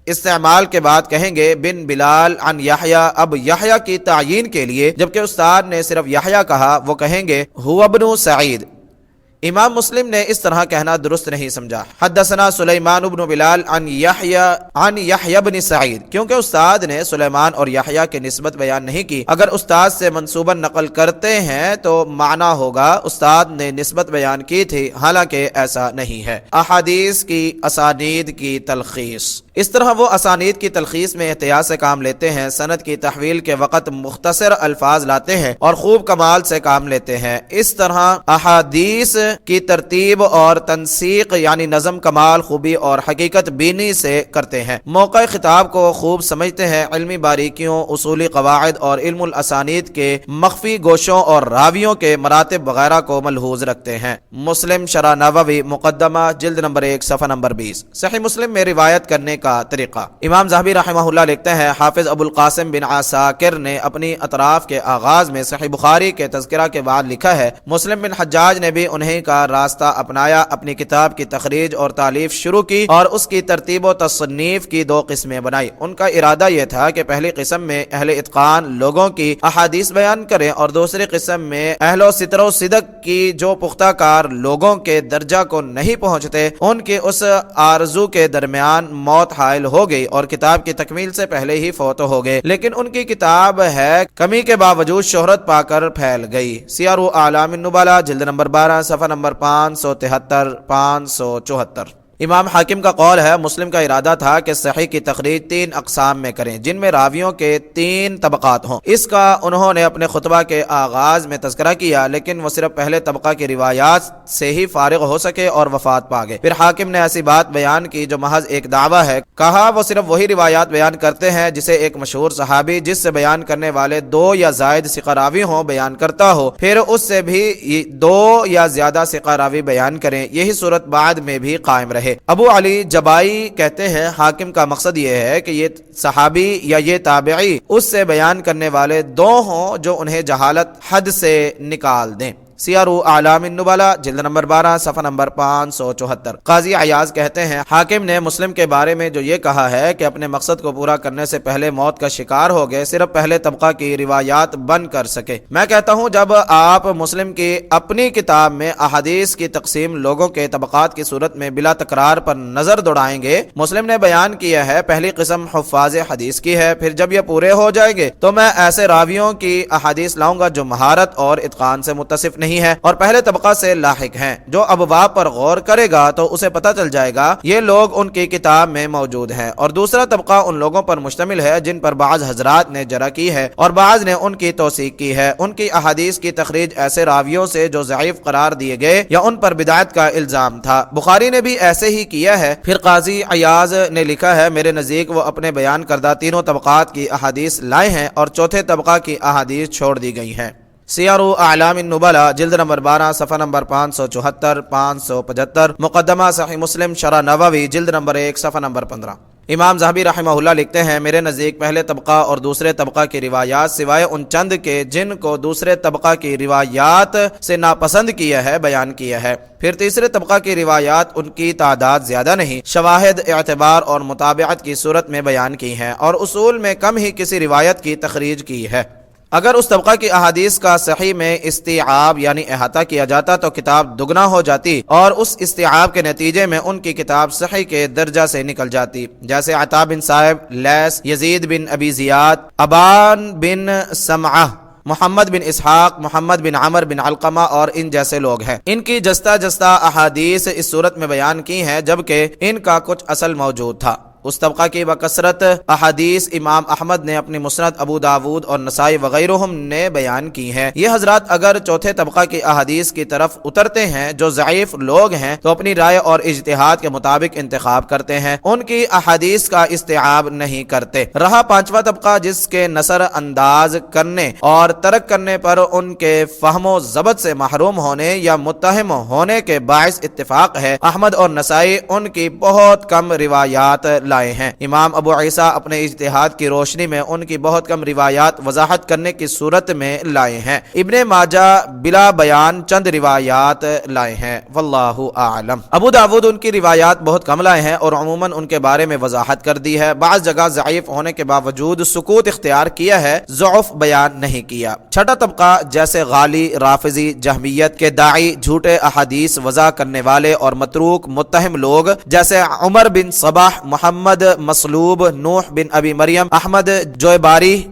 Speaker 1: استعمال کے بعد کہیں گے بن بلال عن یحییٰ، اب یحییٰ کی تعیین کے لیے جبکہ استاد نے صرف یحییٰ کہا وہ کہیں گے هو ابن سعید۔ امام مسلم نے اس طرح کہنا درست نہیں سمجھا۔ حدثنا سلیمان بن بلال عن یحییٰ بن سعید، کیونکہ استاد نے سلیمان اور یحییٰ کی نسبت بیان نہیں کی۔ اگر استاد سے منصوباً نقل کرتے ہیں تو معنی ہوگا استاد نے نسبت بیان کی تھی، حالانکہ ایسا نہیں ہے۔ احادیث کی اسانید کی تلخیص، اس طرح وہ اسانید کی تلخیص میں احتیاط سے کام لیتے ہیں، سند کی تحویل کے وقت مختصر الفاظ لاتے ہیں اور خوب کمال سے کام لیتے ہیں۔ اس طرح احادیث کی ترتیب اور تنسیق یعنی نظم کمال خوبی اور حقیقت بینی سے کرتے ہیں۔ موقع خطاب کو خوب سمجھتے ہیں، علمی باریکیوں، اصولی قواعد اور علم الاسانید کے مخفی گوشوں اور راویوں کے مراتب وغیرہ کو ملحوظ رکھتے ہیں۔ مسلم شرح نووی مقدمہ جلد نمبر 1 صفحہ نمبر 20۔ صحیح مسلم میں روایت کرنے کا طریقہ، امام ذہبی رحمہ اللہ لکھتے ہیں حافظ ابو القاسم بن عساکر نے اپنی اطراف کے آغاز میں صحیح بخاری کے تذکرہ کے بعد لکھا ہے مسلم بن حجاج نے بھی انہیں کا راستہ اپنایا، اپنی کتاب کی تخریج اور تالیف شروع کی اور اس کی ترتیب و تصنیف کی 2 قسمیں بنائی۔ ان کا ارادہ یہ تھا کہ پہلی قسم میں اہل اتقان لوگوں کی احادیث بیان کریں اور دوسری قسم میں اہل و ستر و صدق کی جو پختہ کار لوگوں کے درجہ کو نہیں پہنچتے، ان کی اس آرزو کے درمیان موت حائل ہو گئی اور کتاب کی تکمیل سے پہلے ہی فوت ہو گئے، لیکن ان کی کتاب ہے کمی کے باوجود شہرت پا کر پھیل گئی۔ سیر اعلام النبلاء جلد نمبر 12 صفحہ نمبر 573 574۔ امام حاکم کا قول ہے مسلم کا ارادہ تھا کہ صحیح کی تخریج 3 اقسام میں کریں جن میں راویوں کے 3 طبقات ہوں۔ اس کا انہوں نے اپنے خطبہ کے آغاز میں تذکرہ کیا، لیکن وہ صرف پہلے طبقہ کی روایات سے ہی فارغ ہو سکے اور وفات پا گئے۔ پھر حاکم نے ایسی بات بیان کی جو محض ایک دعویٰ ہے، کہا وہ صرف وہی روایات بیان کرتے ہیں جسے ایک مشہور صحابی جس سے بیان کرنے والے 2 یا زائد ثقہ راوی ہوں بیان کرتا ہو، پھر اس سے بھی 2 یا زیادہ ثقہ راوی بیان کریں، یہی صورت بعد میں بھی قائم رہے۔ ابو علی جبائی کہتے ہیں حاکم کا مقصد یہ ہے کہ یہ صحابی یا یہ تابعی اس سے بیان کرنے والے 2 ہوں جو انہیں جہالت حد سے نکال دیں۔ سیر اعلام النبلاء جلد نمبر 12 صفحہ نمبر 574۔ قاضی عیاض کہتے ہیں حاکم نے مسلم کے بارے میں جو یہ کہا ہے کہ اپنے مقصد کو پورا کرنے سے پہلے موت کا شکار ہو گئے، صرف پہلے طبقہ کی روایات بن کر سکے۔ میں کہتا ہوں جب آپ مسلم کی اپنی کتاب میں احادیث کی تقسیم لوگوں کے طبقات کی صورت میں بلا تکرار پر نظر دوڑائیں گے، مسلم نے بیان کیا ہے پہلی قسم حفاظ حدیث کی ہے، پھر جب یہ پورے ہو جائیں گے تو میں ایسے راویوں کی احادیث لاؤں گا جو مہارت اور اتقان سے متصف نہیں ہے اور پہلے طبقہ سے لاحق ہیں۔ جو ابواب پر غور کرے گا تو اسے پتہ چل جائے گا یہ لوگ ان کی کتاب میں موجود ہیں، اور دوسرا طبقہ ان لوگوں پر مشتمل ہے جن پر بعض حضرات نے جرح کی ہے اور بعض نے ان کی توثیق کی ہے۔ ان کی احادیث کی تخریج ایسے راویوں سے جو ضعیف قرار دیے گئے یا ان پر بدعت کا الزام تھا۔ بخاری نے بھی ایسے ہی کیا ہے۔ پھر قاضی عیاض نے لکھا ہے میرے نزدیک وہ اپنے بیان کردہ 3 طبقات کی احادیث لائے ہیں اور چوتھے طبقہ کی احادیث چھوڑ دی گئی ہیں۔ سیر اعلام النبلاء جلد نمبر 12 صفحہ نمبر 574 575۔ مقدمہ صحیح مسلم شرح نووی جلد نمبر 1 صفحہ نمبر 15۔ امام ذہبی رحمہ اللہ لکھتے ہیں میرے نزدیک پہلے طبقہ اور دوسرے طبقہ کی روایات سوائے ان چند کے جن کو دوسرے طبقہ کی روایات سے ناپسند کیا ہے بیان کیا ہے، پھر تیسرے طبقہ کی روایات ان کی تعداد زیادہ نہیں، شواہد اعتبار اور مطابعت کی صورت میں بیان کی ہیں اور اصول میں کم ہی کسی روایت کی تخریج کی ہے۔ اگر اس طبقہ کی احادیث کا صحیح میں استیعاب یعنی احاطہ کیا جاتا تو کتاب دگنا ہو جاتی اور اس استیعاب کے نتیجے میں ان کی کتاب صحیح کے درجہ سے نکل جاتی، جیسے عطا بن صاحب، لیث، یزید بن ابی زیاد، ابان بن سمعہ، محمد بن اسحاق، محمد بن عمر بن علقمہ اور ان جیسے لوگ ہیں۔ ان کی جستہ جستہ احادیث اس صورت میں بیان کی ہیں جبکہ ان کا کچھ اصل موجود تھا۔ اس طبقہ کی بکثرت احادیث امام احمد نے اپنی مسند، ابو داود اور نسائی وغیرہم نے بیان کی ہیں۔ یہ حضرات اگر چوتھے طبقہ کی احادیث کی طرف اترتے ہیں جو ضعیف لوگ ہیں تو اپنی رائے اور اجتہاد کے مطابق انتخاب کرتے ہیں، ان کی احادیث کا استیعاب نہیں کرتے۔ رہا 5واں طبقہ جس کے نثر انداز کرنے اور ترک کرنے پر ان کے فہم و ضبط سے محروم ہونے یا متہم ہونے کے باعث اتفاق ہے، احمد اور نسائی ان کی بہت کم روایات لائے ہیں۔ امام ابو عیسیٰ اپنے اجتہاد کی روشنی میں ان کی بہت کم روایات وضاحت کرنے کی صورت میں لائے ہیں۔ ابن ماجہ بلا بیان چند روایات لائے ہیں، واللہ اعلم۔ ابو داود ان کی روایات بہت کم لائے ہیں اور عموماً ان کے بارے میں وضاحت کر دی ہے، بعض جگہ ضعیف ہونے کے باوجود سکوت اختیار کیا ہے، ضعف بیان نہیں کیا۔ چھٹا طبقہ جیسے غالی، رافضی، جہمیت کے داعی، جھوٹے احادیث وضع کرنے والے اور متروک متہم لوگ جیسے عمر بن صباح، محمد مصلوب، نوح بن ابی مریم، احمد جویباری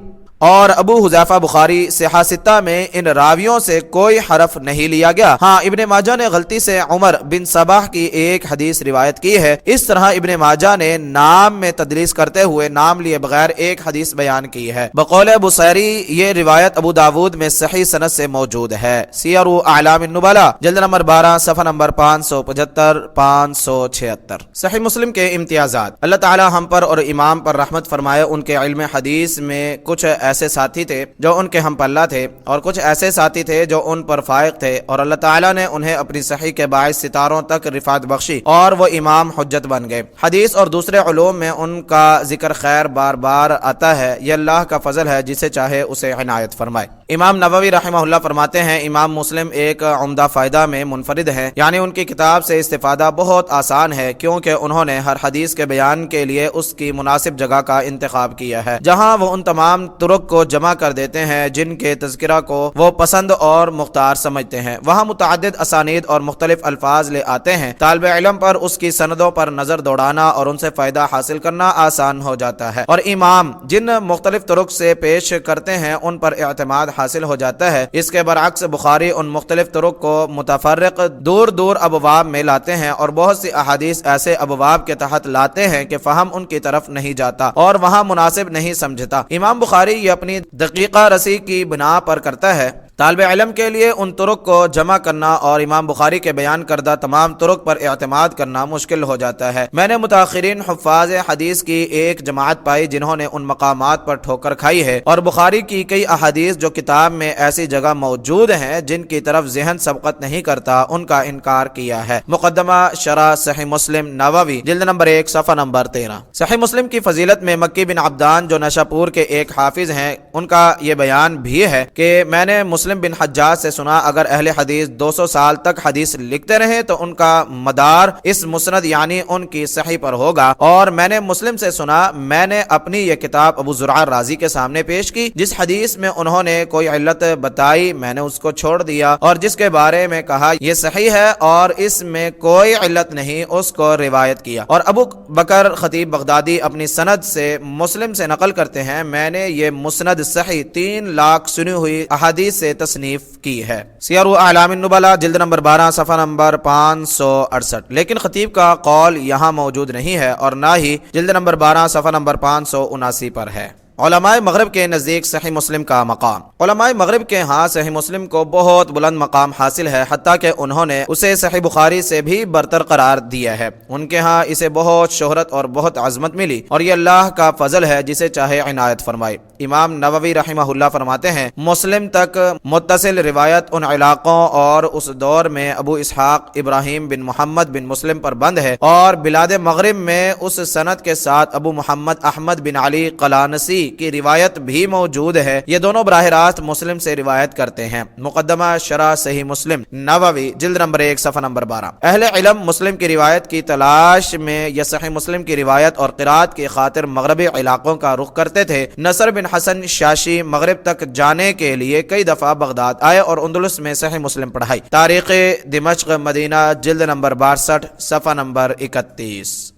Speaker 1: اور ابو حذیفہ بخاری صحاح ستہ میں ان راویوں سے کوئی حرف نہیں لیا گیا۔ ہاں، ابن ماجہ نے غلطی سے عمر بن صباح کی ایک حدیث روایت کی ہے۔ اس طرح ابن ماجہ نے نام میں تدلیس کرتے ہوئے نام لیے بغیر ایک حدیث بیان کی ہے۔ بقول بصیری یہ روایت ابو داود میں صحیح سند سے موجود ہے۔ سیر اعلام النبلاء جلد نمبر 12 صفحہ نمبر 575 576۔ صحیح مسلم کے امتیازات۔ اللہ تعالی ہم پر اور امام پر رحمت فرمائے۔ ان کے علم حدیث میں کچھ ایسے ساتھی تھے جو ان کے ہم پلہ تھے اور کچھ ایسے ساتھی تھے جو ان پر فائق تھے، اور اللہ تعالیٰ نے انہیں اپنی صحیح کے باعث ستاروں تک رفعت بخشی اور وہ امام حجت بن گئے۔ حدیث اور دوسرے علوم میں ان کا ذکر خیر بار بار آتا ہے، یہ اللہ کا فضل ہے، جسے چاہے اسے عنایت فرمائے۔ امام نووی رحمہ اللہ فرماتے ہیں، امام مسلم ایک عمدہ فائدہ میں منفرد ہیں، یعنی ان کی کتاب سے استفادہ بہت آسان ہے، کیونکہ انہوں نے ہر حدیث کے بیان کے لیے اس کی مناسب جگہ کا انتخاب کیا ہے، جہاں وہ ان تمام طرق کو جمع کر دیتے ہیں جن کے تذکرہ کو وہ پسند اور مختار سمجھتے ہیں۔ وہاں متعدد اسانید اور مختلف الفاظ لے آتے ہیں، طالب علم پر اس کی سندوں پر نظر دوڑانا اور ان سے فائدہ حاصل کرنا آسان ہو جاتا ہے، اور امام جن مختلف طرق سے پیش کرتے ہیں ان پر اعتماد حاصل ہو جاتا ہے۔ اس کے برعکس بخاری ان مختلف طرق کو متفرق دور دور ابواب میں لاتے ہیں اور بہت سی احادیث ایسے ابواب کے تحت لاتے ہیں کہ فہم ان کی طرف نہیں جاتا اور وہاں مناسب نہیں سمجھتا۔ امام بخاری یہ اپنی دقیقہ رسی کی بنا پر کرتا ہے۔ طالب علم کے لیے ان طرق کو جمع کرنا اور امام بخاری کے بیان کردہ تمام طرق پر اعتماد کرنا مشکل ہو جاتا ہے۔ میں نے متاخرین حفاظ حدیث کی ایک جماعت پائی جنہوں نے ان مقامات پر ٹھوکر کھائی ہے، اور بخاری کی کئی احادیث جو کتاب میں ایسی جگہ موجود ہیں جن کی طرف ذہن سبقت نہیں کرتا، ان کا انکار کیا ہے۔ مقدمہ شرح صحیح مسلم نووی جلد نمبر 1 صفحہ نمبر 13۔ صحیح مسلم کی فضیلت میں مکی بن عبدان جو نشاپور کے ایک حافظ ہیں، ان کا یہ بیان بھی ہے کہ میں نے مسلم بن حجاج سے سنا، اگر اہل حدیث 200 سال تک حدیث لکھتے رہیں تو ان کا مدار اس مسند یعنی ان کی صحیح پر ہوگا، اور میں نے مسلم سے سنا، میں نے اپنی یہ کتاب ابو زرع رازی کے سامنے پیش کی، جس حدیث میں انہوں نے کوئی علت بتائی میں نے اس کو چھوڑ دیا، اور جس کے بارے میں کہا یہ صحیح ہے اور اس میں کوئی علت نہیں، اس کو روایت کیا۔ اور ابو بکر خطیب بغدادی اپنی سند سے مسلم سے نقل کرتے ہیں، میں نے یہ مسند صحیح 3 لاکھ سنی ہوئی احادیث سے تصنیف کی ہے۔ سیر اعلام النبلاء جلد نمبر 12 صفحہ نمبر 568۔ لیکن خطیب کا قول یہاں موجود نہیں ہے اور نہ ہی جلد نمبر 12 صفحہ نمبر 579 پر ہے۔ علماء مغرب کے نزدیک صحیح مسلم کا مقام۔ علماء مغرب کے ہاں صحیح مسلم کو بہت بلند مقام حاصل ہے، حتیٰ کہ انہوں نے اسے صحیح بخاری سے بھی برتر قرار دیا ہے۔ ان کے ہاں اسے بہت شہرت اور بہت عظمت ملی، اور یہ اللہ کا فضل ہے جسے چاہے عنایت فرمائے۔ امام نووی رحمہ اللہ فرماتے ہیں، مسلم تک متصل روایت ان علاقوں اور اس دور میں ابو اسحاق ابراہیم بن محمد بن مسلم پر بند ہے، اور بلاد مغرب میں اس سند کے ساتھ ابو محمد احمد بن علی قلانسی کی روایت بھی موجود ہے۔ یہ دونوں براہ راست مسلم سے روایت کرتے ہیں۔ مقدمہ شرح صحیح مسلم نووی جلد نمبر 1 صفحہ نمبر 12۔ اہل علم مسلم کی روایت کی تلاش میں یا صحیح مسلم کی روایت اور قرات کی خاطر مغربی علاقوں کا رخ کرتے تھے۔ نصر بن حسن شاشی مغرب تک جانے کے لیے کئی دفعہ بغداد آئے اور اندلس میں صحیح مسلم پڑھائی۔ تاریخ دمشق مدینہ جلد نمبر 62 صفحہ نمبر 31۔